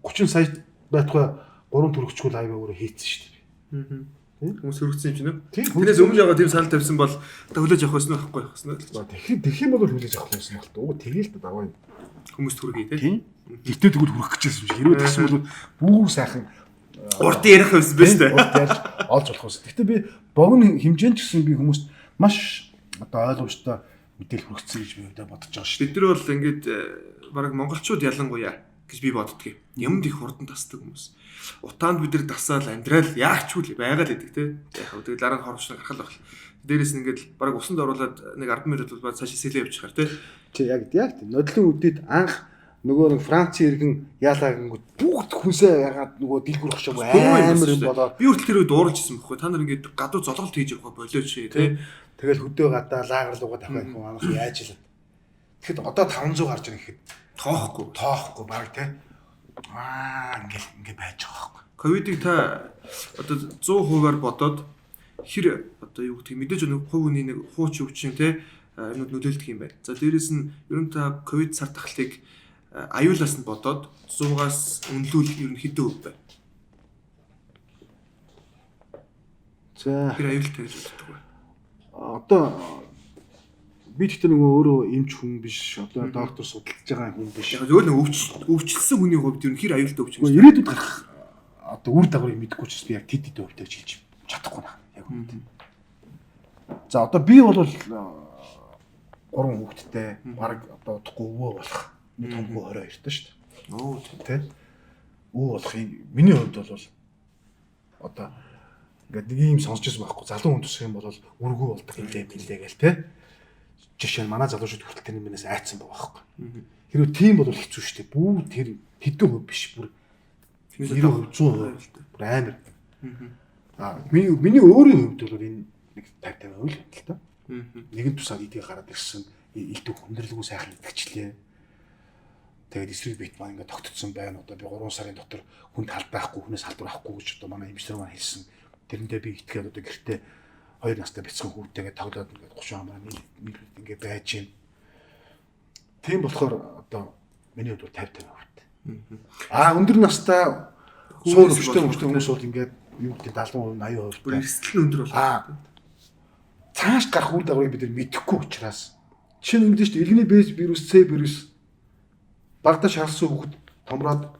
30 сая байтугай 3 төрөгчгүй лайв өөрөө хийцэн шүү дээ. Хүмүүс хөргөцсөн юм чинь үү? Тэрээс өмнө яваа тийм санал тавьсан бол хөлөөж авах байсан байхгүй байх гэсэн. Тэгэх юм бол хөлөөж авах байсан бол тоо тэгээл та даваа юм. Хүмүүст хүргэе те. Гэтээ тэгвэл хүрэх гэжсэн юм шиг. Хэрвээ тэгсэн бол бүх сайхан урд ярих байсан биз дээ. Урд ярьж олж болох байсан. Гэтээ би богино хэмжээнд ч гэсэн би хүмүүст маш одоо ойлгомжтой мэдээлэл хүргэсэн гэж би өдөө бодож байгаа шүү. Бид нар бол ингээд бараг монголчууд ялангуяа гэж би боддгийг. Юмд их хурдан тасдаг хүмүүс. Утаанд бид нар дасаал амьдрал яахчгүй байгаа л гэдэг те. Яг тэгэл дараа нь хоромчноо гарах л байх. Дээрээс нь ингээд бараг усанд оруулаад нэг 10 минут бол цаашаа сэлээ явчихаар те. Чи яг тийм нодлын үдэд анх нөгөө нэг Францын иргэн яалаагангууд бүгд хүнсээ ягаад нөгөө дэлгүрх шиг амар юм болоо. Би хүртэл тэр үед дуурайжсэн байхгүй. Та нар ингээд гадуу золголт хийж явах болооч те. Тэгэл хөдөө гадаа лагерлуугаа дахиад хүн анх яаж илээ. Тэгэхэд одоо 500 гарч ирэх гэхэд тоохгүй баг те. Ингээ байж байгаа байхгүй. Ковидыг та одоо 100%-аар бодоод хэр одоо юу гэх мэдээж нэг хувь хүний нэг хууч өвчин те нөлөөлдөг юм байна. За дээрэс нь ер нь та ковид сар тахлыг аюулаас нь бодоод 100-аас үнэлүүл ер нь хэдэн өв байна. За хэр аюултай гэж боддог вэ? Одоо би тэгтээ нөгөө өөрөө эмч хүн биш, одоо доктор судалж байгаа хүн биш. Яг зөв нэг өвчлсөн хүний хувьд ер нь хэр аюултай өвчин вэ? Ирээдүйд гарах одоо үр дагаврыг мэдэхгүй ч би яг тэд хувьтай хэлж чадахгүй наа. Яг үнэндээ. За одоо би бол 3 хүүхэдтэй баг одоо удахгүй өвөө болох. Нэг хөнгөө 22 таа шүү дээ. Оо тий. Өвөө болохын миний хувьд бол одоо ингээд нэг юм сонсч байсан байхгүй. Залуу хүн төсөх юм бол үргүү болдог хэлээ гээл тий. Жишээ нь манай залуучууд хүртэл тэр юмнаас айцсан байгаа байхгүй. Хэрвээ тийм бол хэцүү шүү дээ. Бүр тэр хэдэн хувь биш бүр 90% 100% бүр амар. Миний өөрийн хувьд бол энэ нэг 50% л юм л та. Нэгэн тусаад идэх гараад ирсэн илдүү хүндрэлгүй сайхан идэгчлээ. Тэгээд эсрэг бит маань ингээд тогтцсон байна. Одоо би 3 сарын дотор хүнд халдаахгүй, хүнээс халдвар авахгүй гэж одоо манай эмчнэр маань хэлсэн. Тэрэндээ би итгээд одоо гэртээ 2 настай бяцхан хүүтэйгээ тоглоод ингээд 30 амраа ингээд байж юм. Тийм болохоор одоо миний хувьд 50%. Өндөр настай суур өвчтэй хүмүүс бол ингээд юу гэдэг 70%, 80%. Бүр эрсдэл нь өндөр болох. Цааш гарах үр дагаврыг бид нар мэдэхгүй учраас жишээ нь ингэдэж шүү дээ. Илгэний б вирус, С вирус багтаа шалсан хүүхэд томроод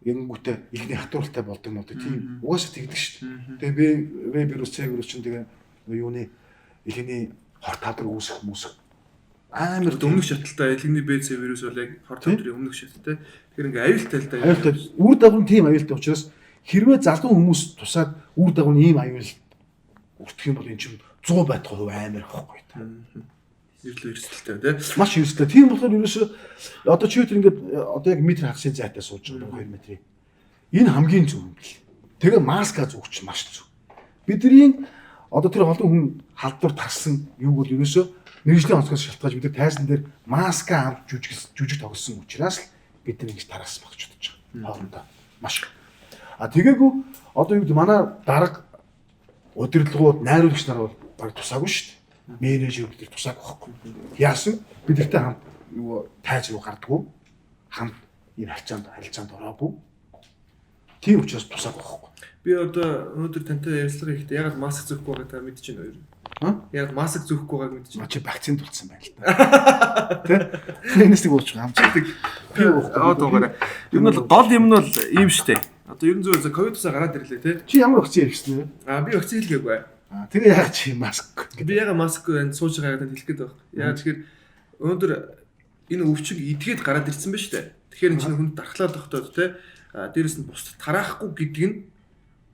ингэнгүүтээ илгэний хатууралтай болдог юм уу тийм угаасаа тэгдэг шүү дээ. Тэгээ Б вирус, С вирус чинь тэгээ юуны илгэний хор тавдар үүсэх хүмүүсэг амар өмнөх шаталтай илгэний Б, С вирус бол яг хор тавдрын өмнөх шаталтай. Тэгэхээр ингээ аюултай л да. Аюултай. Үр дагавар нь тийм аюултай учраас хэрвээ залуу хүмүүс тусаад үр дагавар нь ийм аюул үрдэх юм бол эн чинь 100 байх хувь амар байхгүй та. Ирлээ эрсдэлтэй тийм. Маш эрсдэлтэй. Тийм болохоор ерөөсөө одоо чи тэр ингээд одоо яг метр хагсын зайтай сууж байгаа 2 метрийн. Энэ хамгийн зөв юм бэл. Тэгээ маска зүүгч маш зөв. Бидний одоо тэр олон хүн халдвар тарсан юу бол ерөөсөө мэрэгжлийн онцгоос шалтгаалж бид тайрсан дээр маска авч жүжиг тогсон учраас л бид нар ингэж тараасан багч бодож байгаа. Хоорондоо маш. Тэгээгүү одоо юу гэдэг манай дарга удирдлагууд найруулагч нар бол баг тусаагүй шүү дээ. Менежер бид тусаагүй байхгүй. Яасан бид нартай хамт юу тайз руу гардггүй. Хамт энэ харилцаанд ороогүй. Тийм учраас тусаагүй байхгүй. Би одоо өнөөдөр тантай ярилцлага хийхдээ ягаад маск зөөхгүй байгааг та мэдчихэв нэ хоёр. Ягаад маск зөөхгүй байгааг мэдчихэв. Чи вакцин тулсан байна л та. Тэ? Энэс нэг уучих хамчдаг. Би уухгүй. Ер нь бол гол юм нь бол ийм штэ. Одоо ерөн зөв ковидосоо гараад ирлээ те. Чи ямар вакцин хийсэн вэ? Би вакцин хийлгээгүй. Тэгээ яагаад чи маск? Би яагаад маск сууж байгаа гэдэг хэлэх гээд байна. Яагаад тэгэхээр өнөөдөр энэ өвчиг идгээд гараад ирсэн ба штэ. Тэгэхээр энэ чинь хүнд дархлаа тогтоод те. Дээрэс нь бусдад тараахгүй гэдэг нь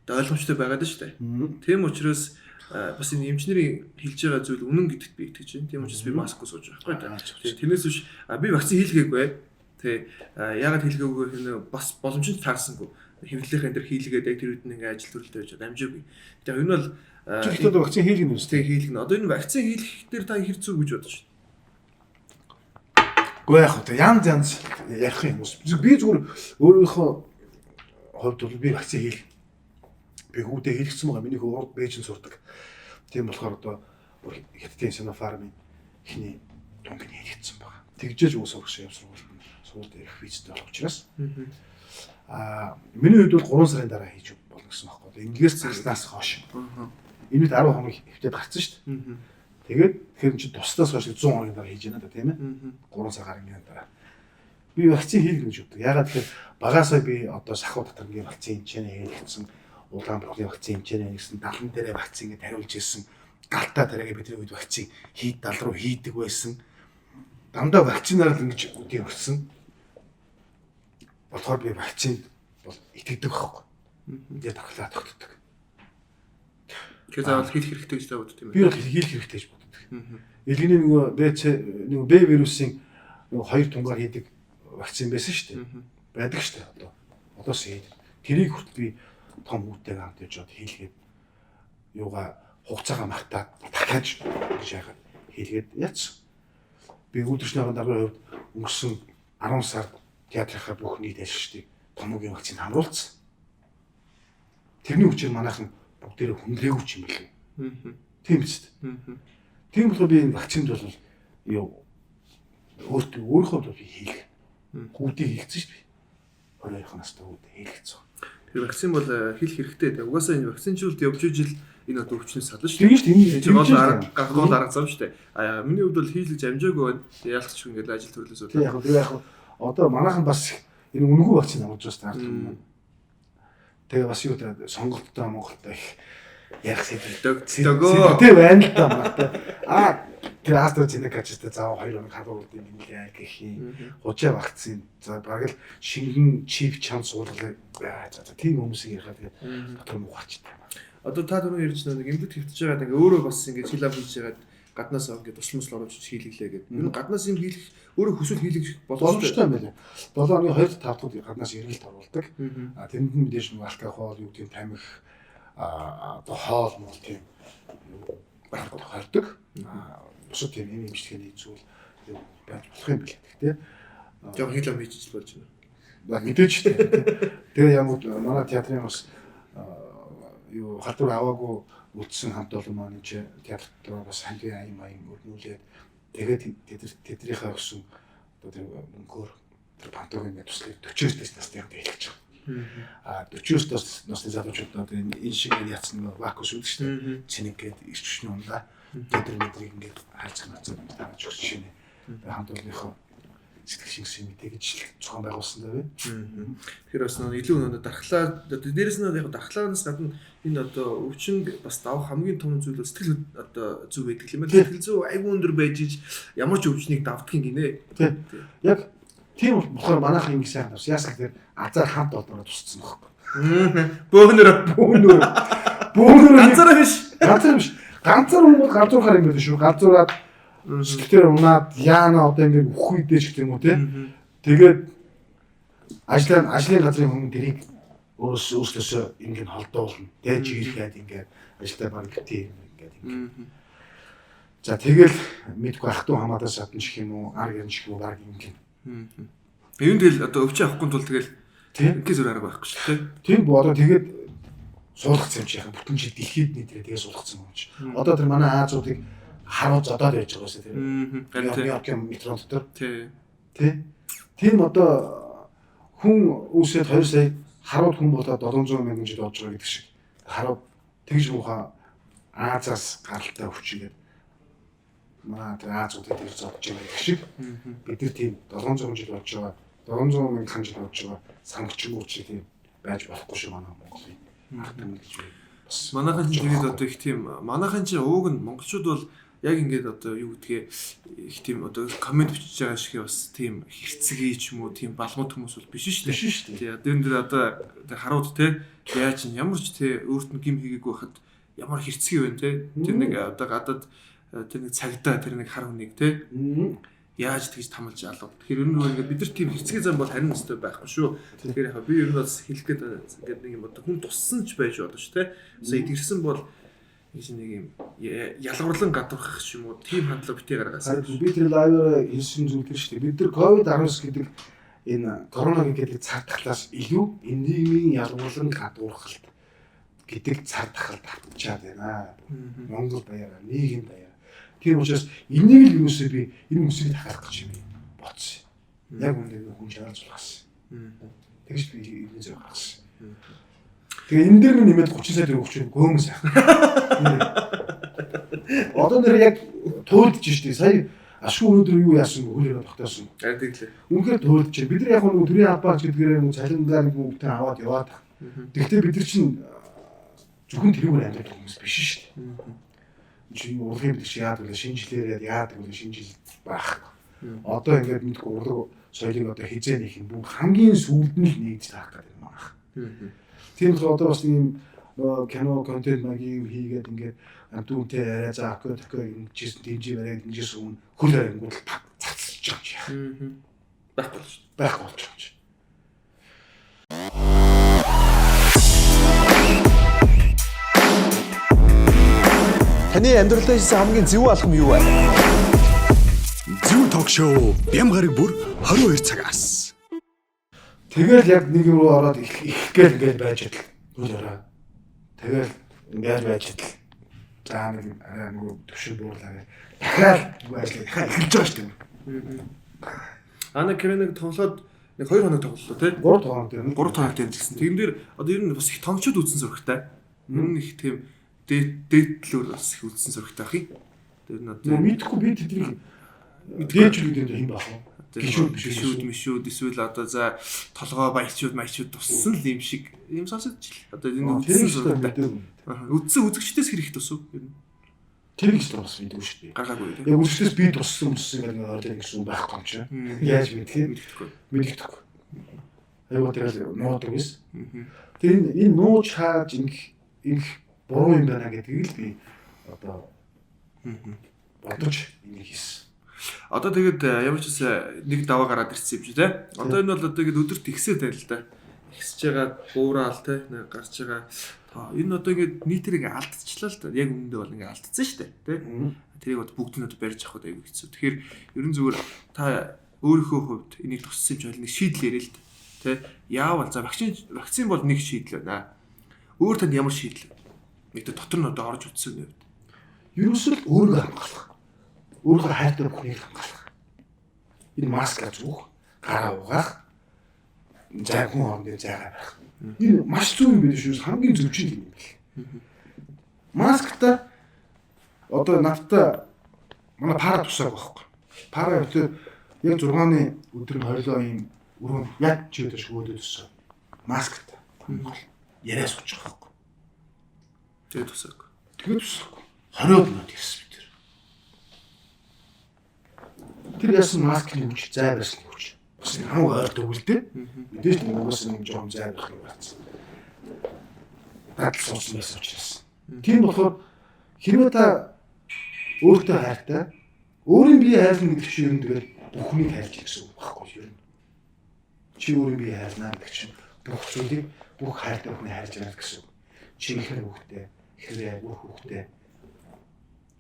ойлгомжтой байгаад штэ. Тийм учраас бас энэ эмчнэрийн хэлж байгаа зүйл үнэн гэдэгт би итгэж байна. Тийм учраас би маск сууж байгаа байхгүй. Тэрнээс биш би вакцин хийлгээгүй. Тэ яагаад хийлгээгүй гэхээр бас боломжтой таарсангүй. Хэвлэлийнхэн дээр хийлгээд яг тэр үед нь ингээ ажил төрөлтэй байж амжаагүй. Тэгээ энэ бол Тэгэхдээ вакцин хийлгэнэ үү? Тэг хийлгэнэ. Одоо энэ вакцин хийлгэх дээр та хэр зүг гэж бодож байна? Гэхдээ яг хөө янз ярих юм уус. Би зүгээр өөрийнхөө хувьд бол би вакцин хийл. Би хүүдээ хийлгэсэн байгаа. Миний хүү урд Бээжин сурдаг. Тийм болохоор одоо Хятадын Sinopharm-ын ихний тунг нь хийлгэсэн байгаа. Тэгжээж уус урагш сургуульд ирэх визтэй болох учраас. Миний хувьд бол 3 сарын дараа хийж болно гэсэн байхгүй. Ингээс цагснаас хойш. Энэ үед 10 хоног хөвтөд гарцсан шүү дээ. Тэгээд тэгэхээр чи тусдаас хойш 100 хоногийн дараа хийж яана да тийм ээ. 3 сар гаргийн дараа. Би вакцин хийх гэж боддог. Ягаад гэхээр багаасаа би одоо сахуу татваргийн вакцин хэмжээний хийгдсэн, Улаанбаатарын вакцин хэмжээний хийгдсэн, далан дээрээ вакцин гэж хариулж ирсэн. Галтаа дараагийн бидний үед вакцин дал руу хийдэг байсан. Дандаа вакцинаар л ингэж үдийн өгсөн. Болохоор би вакцинд бол итгэдэг байхгүй. Тэгээд дархлаа тогтдог. Тэгэхээр заавал хийх хэрэгтэй гэж боддог юм байна. Би бол хийх хэрэгтэй гэж боддог. Илгэний нөгөө Б вирусын нөгөө 2 тунгаар хийдэг вакцин байсан шүү дээ. Байдаг шүү дээ одоо. Одоос хийх. Тэрийг хүртэл би том хүүтэйгээ хамт явж бод хийлгээд юугаа хугацаагаа мартаад дахиад гэж яагаад хийлгээд яц. Би үүдэрчнийхэн дараагийн хувьд өнгөрсөн 10 сард театрынхаа бүх нийт ашигчдыг томоогийн вакцин хамруулсан. Тэрний хүчээр манайхан бүгдээрээ хүндрээгүй ч юм билээ. Тийм биз дээ. Тийм болохоор би энэ вакцинд бол юу өөрийнхөө бол хийх. Хүүдийг хийгдсэн шүү дээ. 22 настай хүүд хийгдсэн. Тэр вакцин бол хийх хэрэгтэй. Угаасаа энэ вакцинжуулалт явж ижил энэ одоо өвчнөөс сална шүү дээ. Тийм шүү дээ. Гол арга зам шүү дээ. Миний хувьд бол хийлгэж амжаагүй байна. Яалч ч ингээл ажил төрлөөс бол. Яг одоо манайхан бас энэ үнэгүй вакцин амжуулж таардаг юм. Тэгээ бас юу гэдэг сонголттой Монголтой их ярих Дөгөө. сэдвтэй байна л да магадгүй. Тэр AstraZeneca ч гэдэг заав 2 хоног халуурууд юм яа гэх юм. Хужаа вакцины за бараг л шингэн чип чам суулгал за тийм хүмүүсийг ярихад тэгээд дотор муугачтай. Одоо та түрүү ярьж нэг эмгэгт хөвтөж байгаа ингээ өөрөө бас ингээ хилап хийж ягаад гаднаас ингээ тусламжлал оруулж хийлгэлээ гэдэг. Энэ гаднаас юм хийлэх өөрөө хүсвэл хийлэх боломжтой юм байна. 7 оны 2-5 дахь гаднаас эргэлт оруулдаг. Тэнд нь мэдээж нэг алкогол юу гэдэг тамхи одоо хоол мол тийм барахад хордог. Бусад тийм юм имжлэхний зүйл байж болох юм билээ. Гэхдээ жоо хилап хийж болж байна. Мэдээж тийм. Тэгээ ямар манай театрын бас юу хатур аваагүй үлдсэн хамт олон маань ч театрт бас хамгийн аян өрнүүлээд тэгээд тэдрийнхээ өсөн одоо тэр мөнгөөр тэр пантогийн туслыг 40-с настай юм хэлж байгаа. 40-с насны залуучууд одоо энэ шиг яатсан вакуус үүдэж шүү дээ. Цэник гээд ирчшний ундаа тэдэр мэдрийг ингээд хайцах нацсан тааж өгч шинэ хамт олонныхоо сэтгэл шингэсэн мэдээ гэж зохион байгуулсан даа. Тэгэхээр бас нэг илүү нэг дархлаа дээрээс нь яг дархлаанаас гадна энэ одоо өвчин бас давах хамгийн том зүйл сэтгэл одоо зүв байдаг юм байна. Сэтгэл зүй айгүй өндөр байж иж ямар ч өвчнийг давдгийн гинэ. Тийм. Яг тийм болохоор манайхан ингэ сайн тус. Яасан гэхээр азар хамт олдороо тусцсан байхгүй. Бөөнөр ганцаараа биш. Ганцаар хүмүүс ганцуурхаар ингэ шүү. Ганцуураад сэтгэлээр унаад яана одоо ингэ үх үедээ ч гэх юм уу те. Тэгээд ажлын газрын хүн дэрийг өөрөөсөө ингэ холдуулна. Дээж ирэхэд ингэ ажилдаа баг тийм ингэ. За тэгэл мэдгүй ах トゥ хамаатаас гадна ч юм уу ар гэрн ч юм уу баг ингэ. Эвэн тэгэл одоо өвчин авахгүй тул тэгэл ингээ зүр арга байхгүй шүү дээ. Тийм боо одоо тэгээд суулгацсан юм чи яхан бүтэн жил дэлхийд нийтрээ тэгээд суулгацсан юм чи. Одоо тэр манай Аазуудыг харуу зодоод байж байгаа шүү дээ. Нью-Йоркийн метро дотор. Тийм одоо хүн үүсээд 2 сая харууд хүн болоод 700 мянган жил болж байгаа гэдэг шиг. Харууд тэгж муухай Аазаас гаралтай өвчгээд манай тэр Аазуудыг тэр зодож байгаа гэдэг шиг. Бид нар тийм 700 жил болж байгаа 700 мянган жил болж байгаа сангчин өвчтэй тийм байж болохгүй шүү манай Монголын. Манайхан тэгээд одоо их тийм манайхан чинь ууг нь монголчууд бол яг ингээд одоо юу гэдгээ их тийм одоо комент бичиж байгаа шиг бас тийм хэрцгий ч юм уу тийм балмууд хүмүүс бол биш шүү дээ. Тийм одоо энэ одоо харууд те яаж юм ямар ч те өөрт нь гим хийгээгүй хахад ямар хэрцгий байна те тэр нэг одоо гадаад тэр нэг цагдаа тэр нэг хар хүнийг те яаж тэгж тамалж алуу. Тэгэхээр ер нь ингээд бид нар тийм хэрцгий зам бол харин өстой байхгүй шүү. Тэгэхээр яг би ер нь бас хэлэх гээд ингээд нэг юм одоо хүн туссан ч байж болно шүү те. Сая идэрсэн бол нэг юм ялгуурлан гадуурхах юм уу тийм хандлага битгий гаргасан. Би тэр лайваар хэлсэн зүйл тэр шүү дээ. Бид нар COVID-19 гэдэг энэ коронавиг гэдэг цар тахлаас илүү энэ нийгмийн ялгуурлан гадуурхалт гэдэг цар тахалд автчихад байна. Монгол баяраа, нийгэм баяраа. Тийм учраас энийг л юусоо би энэ хүмүүсийг дахиад гэж юм боцсон. Яг үнэхээр хүн чанарч болгосон. Тэгж би энэ зөв гаргасан. Тэгээ энэ дээр нэмээд 30 сая төгрөг өгч гөөмс аа. Одоо нэр яг туйлдж штий. Сая ашгүй өнөдөр юу яасан хөлөөрөө тогтоосон. Тэглээ. Үнэхээр туйлдж. Бид нар яг нэг төрийн албаач гэдгээр нэг цалиндаа нэг хүүхдээ аваад яваад. Тэгвэл бид нар чинь зөвхөн тэрүүгээр амьдрах хүмүүс биш штий. Чи урлагийн биш яадаг вэ? Шинжилээрээ яадаг вэ? Шинжил байх. Одоо ингээд мэдгүй урлаг соёлыг одоо хизээ нэх юм. Хамгийн сүүлд нь л нэгж таах гэдэг юм байна. Тийм л одоо бас ийм кино контент магийн хийгээд ингээд амтүнтэй арай заахгүй тохиог ингэжсэн дэмжиж барайг ингэжсэн хүн хөл ангуул цацлж байгаа юм. Байхгүй шүү. Байхгүй болж байгаа юм. Таны амьдралдаа хийсэн хамгийн зөв алхам юу вэ? Зөв ток шоу Бям гараг бүр 22 цагаас. Тэгэл яг нэг юм руу ороод их гээл ингээд байж идэл. Нүрээ. Тэгэл ингээд байж идэл. За нэг төвшин буурлаа. Дахиад ажиллаа. Эхэлж байгаа шүү дээ. Ана Кевиныг тоглоод нэг 2 хоног тоглолоо тий. 3 хоног дээр. 3 хоног дээр гэсэн. Тэгэн дээр одоо ер нь бас их томчууд үзсэн зурагтай. Ер нь их тийм дээдлүүр бас их үзсэн зурагтай ах юм. Тэр нь одоо мэдхгүй би тэднийг дээжлүүд юм байх уу? гişүүд эсвэл одоо за толгой баячууд туссан л юм шиг юм сонсогдож л. Одоо энэ үдсэн үзэгчдээс хэрэг тусав. Тэр их тус мэдгүй шүү дээ. Гаргаагүй. Яг үзэгчдээс би туссан гэдэг нь ойлгох гэсэн байхгүй юм чинь. Яаж мэдхгүй. Аюу тэгэл нуудаг биш. Тэр энэ нууж хааж их буруу юм байна гэдгийг л би одоо бодож энийг хийсэн. Одоо тэгээд ямар ч үсэ нэг даваа гараад ирсэн юм чи те. Одоо энэ бол одоо ингээд өдөрт ихсээд байл л да. Ихсэж байгаа буурал те гарч байгаа. Энэ одоо ингээд нийтээр ингээд алдчихлаа л да. Яг өмнөдөө бол ингээд алдсан шүү дээ те. Тэрийг одоо бүгд нь одоо барьж авах айгүй хэцүү. Тэгэхээр ерөн зүгээр та өөрийнхөө хувьд энийг туссан юм чи нэг шийдэл ярил л те. Яавал за вакцин бол нэг шийдэл байна. Өөр танд ямар шийдэл? Нэг дотор нь одоо орж утсан юм. Ерөөсөө өөрийгөө хамгаалах. Өөрийнхөө хайртай бүхнийг хамгаалах. Энэ маск зүүх, гараа угаах, хүн хоорондын зайгаа барих. Энэ маш зөв юм биш үү? Хамгийн зөв чинь юм байна. Маскта одоо надтай манай пара тусааг байхгүй. Пара өтөө яг 6-ны өдрийн хойлоо юм өрөө яг ч өдөр шгөөдөд тусаа. Маскта яриа суучих байхгүй. Тэгээд тусааг. 20 минут ирсэн. Тэр ясан маскны хүч зай байсан хүч. Бас хамаг ойртой үлдээ. Мэдээж нөгөөс нь жоом зай байх юм байна. Дадал суусан байсан учраас. Тийм болохоор хэрвээ та өөртөө хайртай, өөрийн бие хайрлна гэдэг чинь юм тэгэл бүхнийг хайрлж гэсэн үг байхгүй юу? Чи өөрийн бие хайрлна гэдэг чинь бүх зүйлийг бүх хайртай бүхнийг хайрлж байгаа гэсэн үг. Чи ихэр хүүхдээ, ихрээ бүх хүүхдээ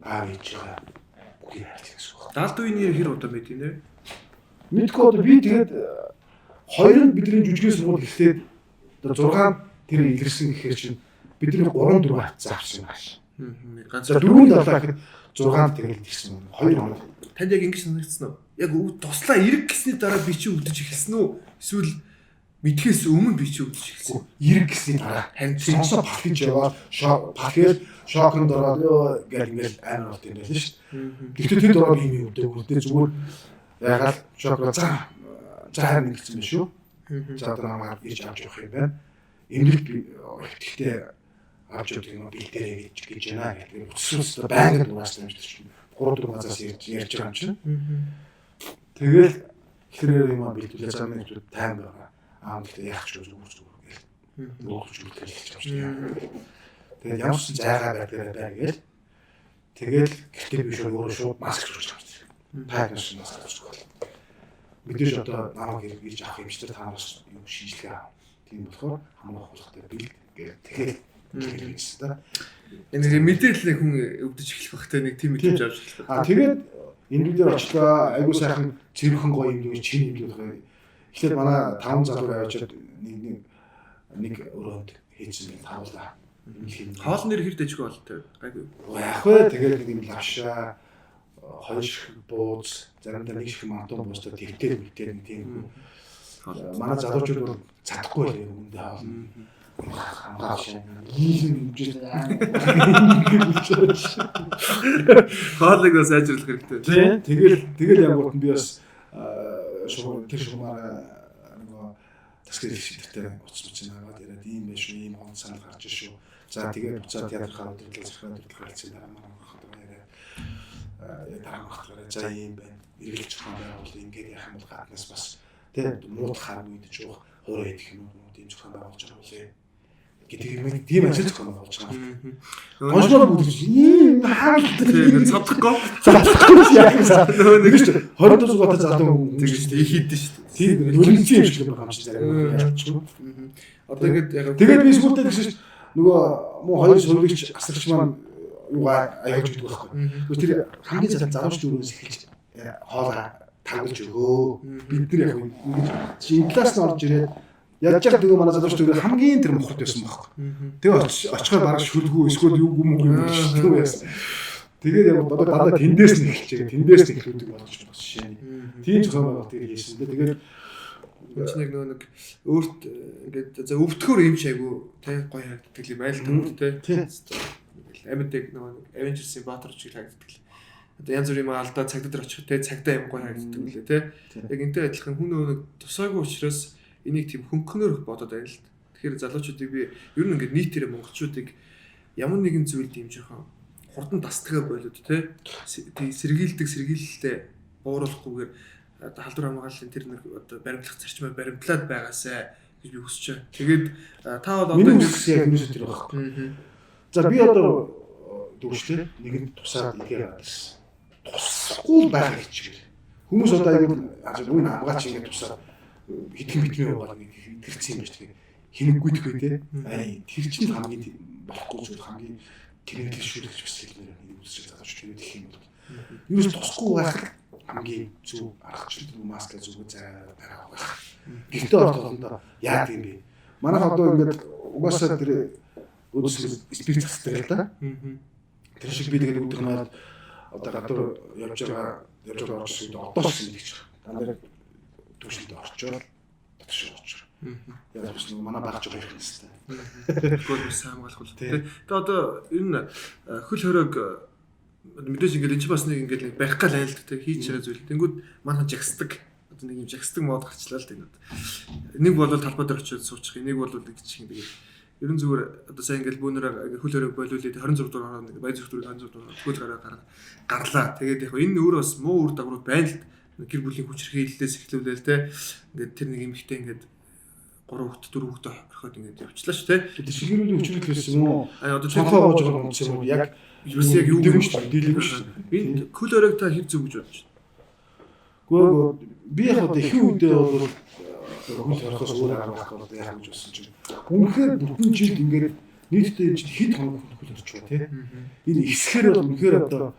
аав ээжээ бүхнийг хайрлж гэсэн үг. Далд үеийн хэр удаа мэдээ нэ? Мэдгүй одоо би тэгээд хоёр нь бидний жүжигээс сургууль эхлээд одоо 6 тэр илэрсэн гэхээр чинь бидний 3 4 хатсан авсан байна. Ганц 4 7 гэхэд 6 тэгээд ирсэн. 2 хоног. Танд яг ингэж санагдсан уу? Яг туслаа эрг гэсний дараа би чи өвдөж эхэлсэн үү? Эсвэл мэдхээс өмнө би чи өвдөж эхэлсэн. Эрг гэсний дараа сонсоо паркинж яваад паркер шокнд ороод ёо гэл амар болт юм байл шүү дээ. Гэхдээ тэр дөрөв би юм өвдөө зүгээр ягаад шокроо за харин гэсэн юм шүү. За одоо намайг ирж авч явах юм байна. Эмнэлэг гэхдээ авч явах юм бэлдээрээ гэж байна гэдэг. Утсаас байнгын дугаарсан юм шүү дээ. 3-4 газраас ярьж байгаа юм чинь. Тэгэл хэрэг юм бэлдүүлээ цаана нэг тайм байгаа. Гэхдээ яах ч зүгээр гэл. Нуугч үлдэх хэлж авч. Тэгээд ямар ч зайгаа байдаг гээл. Тэгэл гэхдээ би өөрөө шууд маск зурж авчих. Тайгнаас маск зурж авах. Мэдээж одоо намайг ирж авах юм шиг таанаас юу шийдлээ. Тийм болохоор хамгаах болохтой бэлд гээл. Тэгээд хэлсэн та. Энэ мэдээлэл хүн өвдөж эхлэх багтай нэг тийм мэдээж авч эхлэх. Тэгээд энэ дээр очлоо айгуу сайхан цэрхэн гоё юм гэж чинь юм байна. Эхлээд манай 5 залуу авчиад нэг өрөөнд хийчихсэн таавлаа. Хоол нэр хэр дэжгүй болтой. Гайгүй. Яг вэ тэгээд нэг юм лавшаа хоёр шиг бууз заримдаа нэг шиг мантон буустай тэгтэр мэтэр тийм. Манай залуучууд бол чадахгүй байх юм даа. Хоолыг бас ажиглах хэрэгтэй. Тэгэл яг би бас тэр шугамаар нөгөө тасгал шийдвэртэй уцмч наагаад яриад ийм байх шүү, ийм хон санал гарч шүү. За тэгээд буцаад театрын өдрөлөө гарсан дараа маань яриад дараагаар за ийм байна. Эргэлж байгаа бол ингээд яах юм бол гаднаас бас тэгээд мууд хараг үйдэж байгаа хоороо идэх юм уу тийм зохион байгуулж байгаа үлээ. Гэдэг юм тийм ажил зохион байгуулж байгаа. Гоншоо бүдэж ийм хаалт цадахгүй яах юм нэг шүү 20 дуусар залуу тэгж их хийдэж шүү. Тийм нөлөөлсөн юм шиг байгаа юм шиг зарим яачих. Одоо ингээд яг тэгээд би сүлдээ гэсэн чинь нөгөө муу хоёр сувлэгч асарч маань юугаа аяаж өгдөг байхгүй. Тэр хамгийн залуучд өрөөс эхэлж хоолоо тагуулж өгөө. Бид нар яг ингэж инглаас нь орж ирээд яаж яг нөгөө манай залуучд хамгийн тэр мохот байсан байхгүй. Тэгээ очихоор бараг шүлгүү эсвэл юу юм юм байсан. Тэгээд яг одоо дандаа тэндээс нь эхэлж байгаа. Тэндээс нь эхлүүлдэг болж байна жишээ нь. Тийм зохион байгуулалт хийсэн. Тэгээд ч нэг өөрт ингээд за өвдөхөр юм шайгу тий гоё харагддаг юм айл танд тий. Амьд нэг Avengers-ийн Баатар шиг харагддаг. одоо янз бүрийн алдаа цагдаа дээр очих те цагдаа юм гоё харагддаг үлээ те. Яг энтэй адилхан хүн нөгөө тусаагүй учраас энийг тийм хөнгөнөр бодоод байна л да. Тэгэхээр залуучуудыг би ер нь ингээд нийтээрээ монголчуудыг ямар нэгэн зүйлд юм жоохон хурдан тасдгаа болоод те сэргийлэлтэй бууруулахгүйгээр одоо халдвар хамгааллын тэр нэг одоо баримтлах зарчмаар баримтлаад байгаасай гэж би хүсэж байна. Тэгээд та бол одоо ингээд яг юм шиг тэр байхгүй. За би одоо дүүштэй нэгэн тусаад ихээр байсан. Тусахгүй байх гэж. Хүмүүс одоо аягүй үн хамгаач ингэ тусаад хитгэн битмээ байгаа нэг хэрэгцсэн юм байна. Хинэггүйдэх бай тээ. Тэр чинь хамгийн болохгүй зүйл хамгийн тэрэгдэл шүлгэж бас хэлмээр нэг үсч залууч гэдэг их юм бол. Юу ч тусахгүй байх хамгийн зөв арга чинь маска зүгөө зай байгаа байх. Гэхдээ оролдондоо яа гэм бэ? Манайх одоо ингээд угаасаа тэр өдс спирт хэвээр л да. Тэр шиг би тэгээд өдөр наад одоо гадуур явж байгаа оршид одоо шиг гэж байна. Дандаа төвшөлд орчоод татшиж очроо. Яг бас манай багч байгаа юм байна. Гол сайн хамгаалах бол тийм. Тэгээ одоо энэ хөл хориг мэдээж ингээд энэ ч бас нэг ингээд барих гал айлт тийм хийж чараа зүйл. Тэнгүүд манайхан жагсдаг. Одоо нэг юм жагсдаг мод гарчлаа л тийм. Нэг бол талбай дээр очиод суучих, нэг бол нэг чих тэгээд ерөн зүгээр одоо сайн ингээл бүүнээр хөл хориг болиулээд 26 дугаар нэг баяр зүрх 26 дугаар хөл хориг гарлаа. Тэгээд яг энэ өөр бас муу үр дагаврууд байна л гэр бүлийн хүч хэрхээллээс эхлүүлээл те. Ингээд тэр нэг эмэгтэй ингээд 3 хүүхэд 4 хүүхэд орхиод ингээд явчлаа ш те. Тэр шигэрүүлийн хүчнээс юм уу? Одоо цонхоо гоож байгаа юм чинь яг бас яг юу юм шүү дээ. Дийлэв шүү дээ. Энэ хөл хориг та хэв зүг гэж бодож байна. Гэхдээ би яг одоо их үедээ бол хөл хорихоос өөр арга байхгүй одоо яах гэж болсон чинь. Үнэхээр бүтэн жил ингээд нийтдээ хэд хоног хөл хорч байгаа тий. Энэ эсхээр бол үнэхээр одоо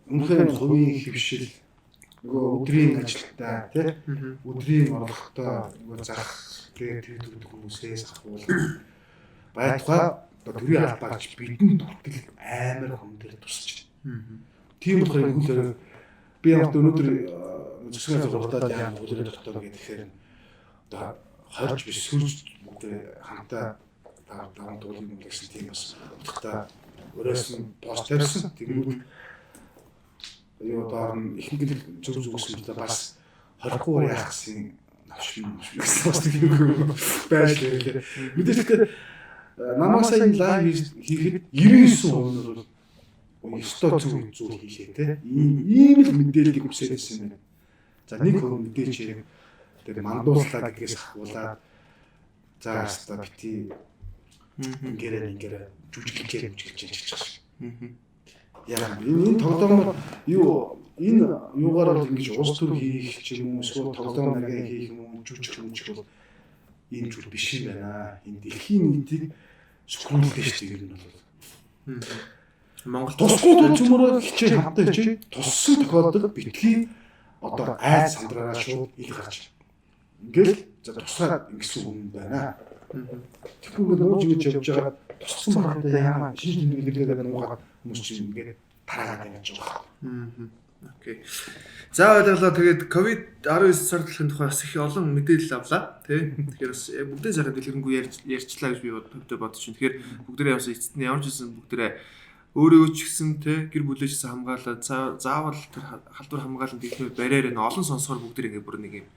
үнэхээр хувийн хөвшил нөгөө өдрийн ажилтаа тий. Өдрийн орлоготой нөгөө зах тэгээд төлдөг хүмүүсээс ахвал байтугай одоо төрийн албаагч бидэнд хүртэл амар хүн дээр тусч байна. Тийм болохоор хөл би яг өнөөдөр зөвсгөө зургатаад яа хөлөөр тогтоо гэхээр одоо хойч биш сүрж бүгд хамтаа таван туулын юм гэсэн тийм бас утгатай өрөөс нь пост тавьсан. Тэгвэл юу доор нь их гэл зүг зүгсэн л бас 20-р яах гэсэн навшин гэсэн юм байж лээ. Мэдээж намаасаа энэ лайв хийхэд 99% бол өстой зүйл хийлээ те. Ийм л мэдээллийг хүсэж байсан юм байна. За нэг хүн мэдээж яг тэр мандууслаа гэдгээс ахуулаад за хаста бити ингээд жүжиглэж ажиллаж байна. Яа энэ тоглоом юу энэ юугаар бол ингэж улс төр хийх ч юм уу эсвэл тоглоом наргаа хийх юм уу жүжиг бол энэ зүйл биш юм байна. Энэ дэлхийн нийтийг сүрүүлдэг шүү дээ юм бол. Монгол тусгууд төмөрөө хичээл хамтаа хичээл туссан тохиолдолд битгий одоо айц сандраараа шууд ил гарч. Ингээл за тусгаад ингэсэн юм байна. Тэгэхгүй нууж ингэж явж байгаа туссан багтаа яамаа шинж тэмдэглээд нуугаад хүмүүс чинь ингээд тараагаад явж байгаа. Окей. За ойлголоо тэгээд COVID-19 сардлахын тухай бас их олон мэдээлэл авлаа тий. Тэгэхээр бас бүгдийн сайхан дэлгэрэнгүй ярьчлаа гэж би бодож байна. Тэгэхээр бүгдээрээ бас эцэст нь ямар ч гэсэн бүгдээрээ өөрийгөө ч гэсэн тий гэр бүлээчсэн хамгаалаад заавал тэр халдвар хамгаалалт техникүүд барьаар энэ олон сонсоор бүгдээр ингэ бүр нэг юм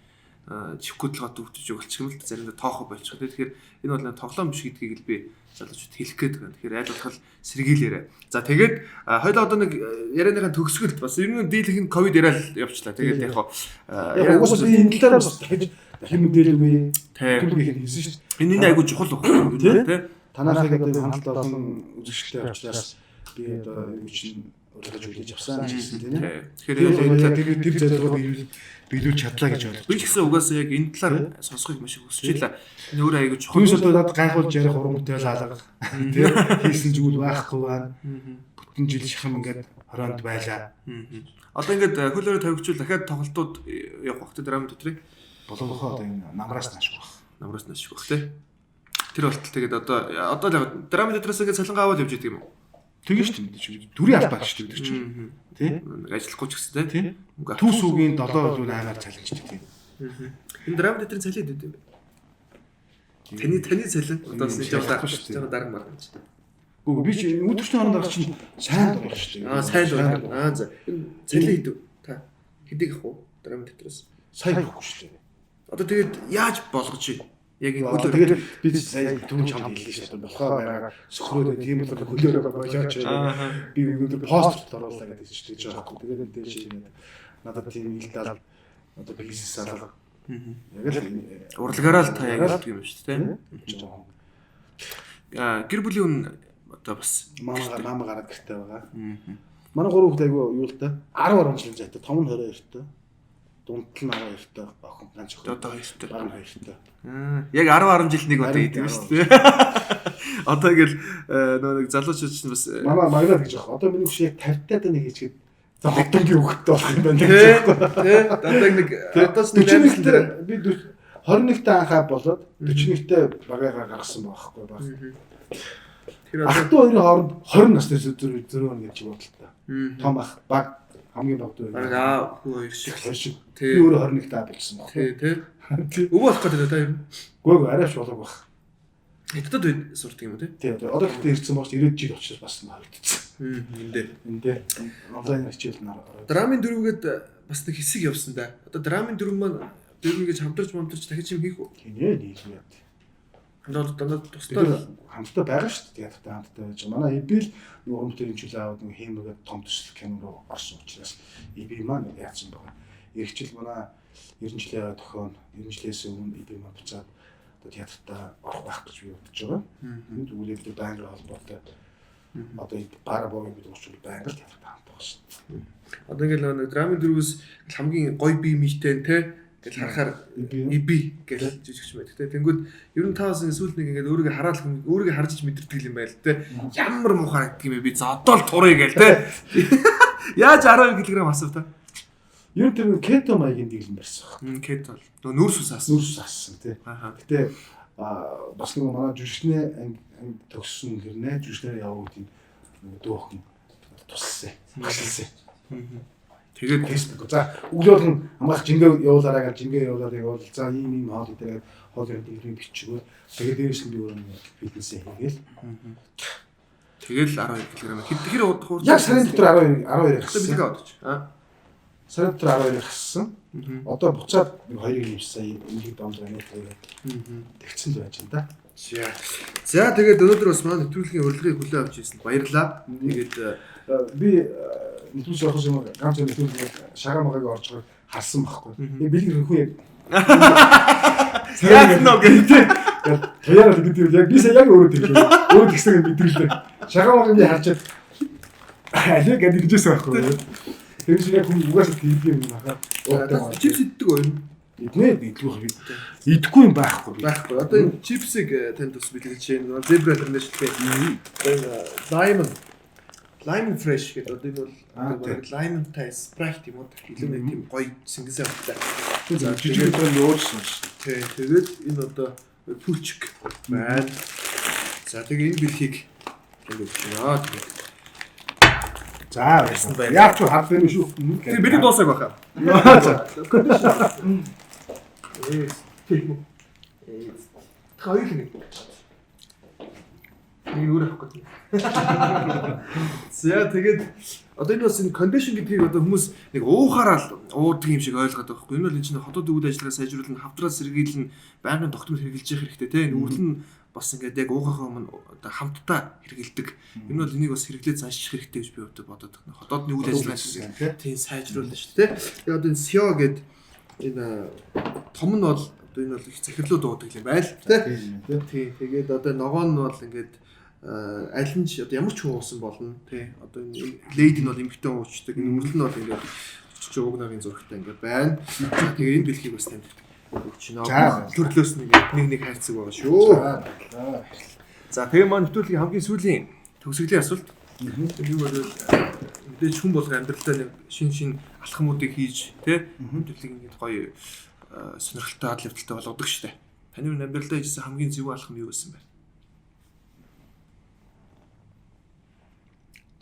чихгүйдлгаа төвчж өгөлчих юм л заримдаа тоохоо болчих. Тэгэхээр энэ бол тоглоом биш гэдгийг л би залуучууд хэлэх гээд байна. Тэгэхээр айл болох сэргийлээрэ. За тэгээд хоёлаа одоо нэг ярианыхаа төгсгөлд бас ер нь дийлэх нь ковид яриад явчлаа. Тэгээд яг уус би энэ талаар бас дахиж дахин мэдээлгүй төлөвийг хийсэн шүү дээ. Энэ айгуу чухал байна тий. Танахыг одоо хандлт олон үзэгчтэй учраас би одоо юу чинь урилгаж үлээж авсан гэсэн тийм ээ. Тэгэхээр тэр зорилгыг биелүүлж чадлаа гэж бодлоо. Би ч гэсэн угаасаа яг энэ талаар сонсохыг маш их хүсэж байлаа. Энэ өөр аягүй чухал. Хүмүүс одоо надад гайхуулж ярих урамтай л алга. Тийм хийсэн зүйл байхгүй байна. Бүтэн жил шахам ингээд хороонд байлаа. Одоо ингээд хөлөөрөө тавигчвал дахиад тоглолтууд явах багт драм дотрыг болгохоо одоо энэ намраас наашгүй баг. Намраас наашгүй баг тий. Тэр болтол тэгээд одоо яг драм дотроос ингээд цалингаа аваад явж идэг юм уу? Тэгэн шүү дээ. Дүрийн албаа шүү дээ тэр чинь. Тий? Ажиллахгүй ч гэсэн тий. Түүс үгийн 7 бол аймаар цалинждаг тийм. Энэ драм дотрын цалин дэд юм бэ? Таны цалин одоо жоо дарга маргаж. Гүү би чи өдөртөө хооронд гарах чинь сайн болох шүү дээ. Сайн л байна. За. Цалин хийдэг. Та хэдийг авах уу? Драмын театрээс. Сайн болохгүй шүү дээ. Одоо тэгээд яаж болгож байна? Яг энэ хөлөөр тэгээд би сая түрүүн чамд хэллээ шүү дээ. Болохоо байгаад сөхрөөд тийм бол хөлөөрөө болооч. Би өнөөдөр пост оруулаа гэдэг шүү дээ. Жаахан. Тэгээд дээш юм. Надад тийм илдэл одоо бизнес алга. Яг л урлагаараа л та яг л юм шүү дээ. Гэр бүлийн хүн одоо бас мама гараад гэртээ байгаа. Манай гурав хүүхэд айгүй юу л да 10 жилийн зайтай, том нь 22-тай. Дундтал нь 12-тай, охин ганц охин. Одоо 2-тай. Баг 2-тай. Яг 10 жил нэг удаа идэв шүү дээ. Одоо ингээл нэг залуучууд ч бас мама маягад гэж байгаа. Одоо миний хөш яг 50-таад нэг хийчихэд за хотонгийн хүүхэдтэй болох юм байна гэж байна. Тэ дандаа нэг одоо ч нэг 41-т би 21-т анхаа болоод 41-т багаараа гаргасан байхгүй баг. Тэр одоо хоёрын хооронд 20 настай зөрөө гэж бодлоо. Том ах баг хамгийн багд байна. Аа хүү хоёр шиг. Би өөрөө 21 таа болсон баг. Тий. Өвөө болох гэдэг та юм. Гүйг арайш болоог баг. Хэдтэй үед сурдаг юм уу тий? Тий. Одоо ихтэй ирсэн бооч 90 жил очиж бас харагдчихсан. Эндээ онлайн хичээл нар. Драмын дөрвгээд бас нэг хэсэг явсан да. Одоо драмын дөрв маань дөрв гэж хамтарч дахиж юм хийх үү? Хинээ нийлмээ. Дандаа тусдаа хамтдаа байгаа шүү дээ. Театрт хамтдаа байж байгаа. Манай Эбил нэг уран бүтээлийн хичээл аваад нэг хиймгээд том төсөл кино руу орсон учраас Эбил маань яатсан байгаа. Иргэжил манай 90 жилийн тохион 90 жилээс өмнө Эбил маань буцаад одоо театртаа орох байх гэж би бодож байгаа. Энд үлээдээ байнгын холбоотой одоо бара боо гэдэг учраас байнга театрт хамтдаа байгаа шүү. Одоо ингээл нэг драмын дөрвөөс хамгийн гоё бие мийтэй те гэж харахаар иби гэж жижигч байдаг те. Тэнгүүд ер нь таасан сүүл нэг ингээд өөрийгөө хараал өөрийгөө харж мэдэрдэг юм байл те. Ямар муухай гэдэг юм бэ? Би зодоол турыг гээл те. Яаж 12 кг асуув та? Ер нь тэр кето маягийн дийлэн барьсан. Кето бол нүүрс ус асан. Нүүрс асан тий. Гэтэ бас нэг манай жүжигчний анги төгссөн гэрнэ жүжигчнэр яваа үед дөөхөн туссан. Багшилсан. Тэгээд фэйсбүүк. За өглөөл нь амгаах жингээ явуулаарай гэж жингээ явуулаад явуул. За ийм хоол идэх хоол идэв бичгөө. Тэгээд дээрээс нь би өөрөө фитнес хийгээл. Тэгэл 12 кг. Хэр хурд яг сарын дотор 12 гэсэн. Бэлгээ одож. Сарын дотор 12 гассан. Одоо буцаад 2-ыг нэмсэн. Энийг домд байна тэгээд тэгсэн л байж энэ да. За тэгээд өнөөдөр бас манай нэвтрүүлгийн урилгыг хүлээн авч ирсэнд баярлалаа. Тэгээд би нэвтрүүлж явах юм ганц нэвтрүүлэг шагаа магааг орж байгаа харсан байхгүй. Би бэлгэр хөнхөө яг. Яг нөө гэдэг. Яа гэдэг яг би сая яг өөрөө тэглээ. Өөрөө тэгсэн юм мэдрэлээ. Шагаа магааг би харчаад алиг гэдэг жийсэн байхгүй. Тэр шиг яг хүн угаасаа тэгдэг юм байна. Чипс иддэг үү? Иднэ идэх юм. Идэхгүй юм байхгүй. Байхгүй. Одоо энэ чипсыг танд бас бэлгэж байна. Zebra International Lime fresh гэдэг одоо энэ бол lime тай Sprite юм уу? Илүү нэг тийм гоё сингэсээ автай. За жижигхэн нуурсан шүү. Тэгээд энэ одоо пүлчик байна. За тэгээ энэ бэлхийг хийгээд байна. За байсан байна. Яг ч хад юм шүү. Тэр бидний дуусах байхаа. За. Хоёр нэг. Нэг өөр авах гэдэг. За тэгээд одоо энэ бас энэ кондишн гэдгийг одоо хүмүүс нэг уухаараа уудаг юм шиг ойлгоод байгаа байхгүй. Энэ бол энэ чинь хотод үйл ажиллагаа сайжруулах, хавтраас сэргийлнэ, байнгын тогтмол хэрэгжилж явах хэрэгтэй те. Энэ үрдэл нь бас ингээд яг уухахаа өмнө одоо хамтдаа хэрэгэлдэг. Энэ бол энийг бас хэрэглээд цаашчих хэрэгтэй гэж би бодоод байна. Хотодны үйл ажиллагаа тийм сайжруулна шүү дээ. Тэгээд одоо энэ SEO гэдэг энэ том нь бол одоо энэ бол их захирлуу дуудаг юм байл тий. Тэгээд одоо ногоо нь бол ингээд аль нь ч одоо ямар ч хүн уусан болно тий. Одоо энэ лейд нь бол эмхтэн уучдаг. Энэ үрдэл нь бол ингээд чөч угнагийн зурагтай ингээд байна. Тэгээд энэ бэлхийг бас танд өгч байна. Төрлөөс нэг хайрцаг байгаа шүү. За тэгээ маань нэвтрүүлгийн хамгийн сүүлийн төгсгөлийн асуулт. Юу бол мэдээж хүн болго амьдралдаа нэг шин алхмуудыг хийж тий нэвтрүүлгийг ингээд гоё сонирхолтой адал явдалтай болгодог штэ. Таны амьдралдаа хийсэн хамгийн зөв алхам юу байсан бэ?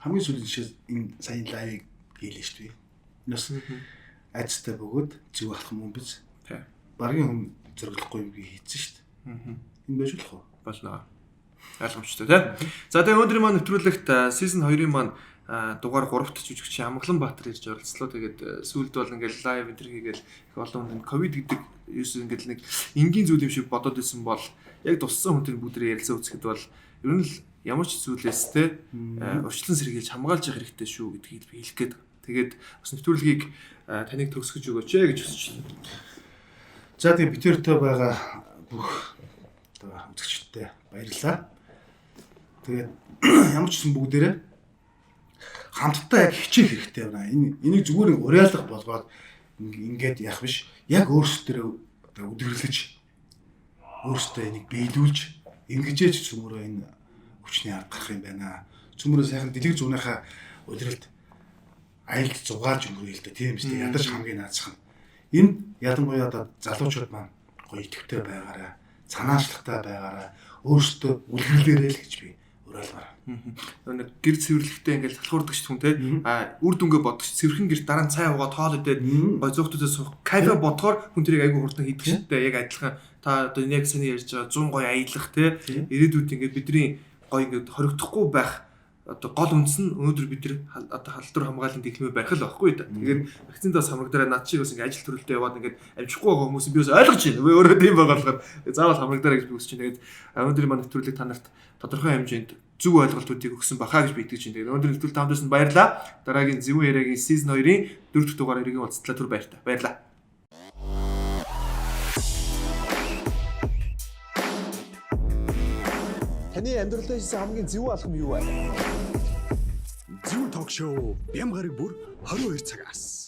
Хамгийн сүүлийн жишээ энэ сайн лайв хийлээ шүү дээ. Нас айцтай бөгөөд зөв алхам юм биз. Тий. Баргийн хүн зөрөглөхгүй юм би хийсэн шүү дээ. Энэ байж болох уу? Болно. Ойлгомжтой тий. За тэгээ өнөөдрийн маань нэвтрүүлэгт season 2-ын маань дугаар 3-т жүжигч Амгланбаатар ирж оролцлоо. Тэгээд сүүлд бол ингээл лайв интервью хийгээл их олон хүн ковид гэдэг ерөөсөө ингээл нэг энгийн зүйл юм шиг бодоод исэн бол яг туссан хүнтэй бүгдээ ярилцаа үзэхэд бол ер нь л ямар ч зүйлээс те урьдчилан сэргийлж хамгаалж явах хэрэгтэй шүү гэдгийг би хэлэх гээд. Тэгээд бас нэвтрүүлгийг таныг төгсгөж өгөөч гэж хүсэж байна. За тэгээ бид тэртэй байгаа бүх одоо үзэгчдтэй баярлалаа. Тэгээд ямар ч юм бүгдээрээ хамтдаа яг хичээх хэрэгтэй байна. Энийг зүгээр нэг уриалга болгоод ингээд яах биш. Яг өөрсдөө өдрлөж өөрсдөө энийг биелүүлж ингэжээч цөмөрөө энэ хүчний ард гарах юм байна. Цөмөрөө сайхан дэлгэр зүүнийхээ удиралд айлд зугаалж өнгөрөе л дээ. Тийм биз дээ. Ядаж хамгийн наацхан. Энэ ялангуяа одоо залуучууд маань гоё идэвхтэй байгаарай. Санаачлагтай байгаарай. Өөрсдөө үлгэлээрэй л гэж би уриалгаар. Нэг гэр цэвэрлэхдээ ингээл талхуурдаг ч хүн те үр дүнгээ бодож цэвэрхэн гэр дараа нь цай уугаа тоол идээд гой зөөхтөөс суух кафе бодохоор хүн тэрийг айгүй хурдан хийдэг шээ. Яг адилхан та одоо яг саний ярьж байгаа 100 гой аялах те ирээдүйд ингээд бидний гой ингээд хоригдохгүй байх одоо гол үндэс нь өнөөдөр бид нар одоо халдвар хамгааллын дэглэмээ барих л байхгүй да. Тэгээд вакцинтаас хамрагдаараа над чиг бас ингээд ажил төрөлтөд яваад ингээд амжихгүй байгаа хүмүүс би бас ойлгож байна. Өөрөө тийм байгаа болохоор заавал хамрагдаараа гэж би хүсэж байна. Тэгээд өнөөдрийн маань нэвтрүүлэг та нарт тодорхой хэмжээнд зөв ойлголтуудыг өгсөн бахаа гэж би итгэж байна. Тэгээд өнөөдрийн нэвтрүүлэг танд байсан баярлалаа. Дараагийн Зөвхөн яриагийн season 2-ийн 4 дахь дугаар иргэн уулзтлаа түр баяртай. Баярлалаа. Таны амьдралдаа хийсэн хамгийн зөв алхам юу вэ? Зөв ток шоу Бямгараг бүр 22 цагаас.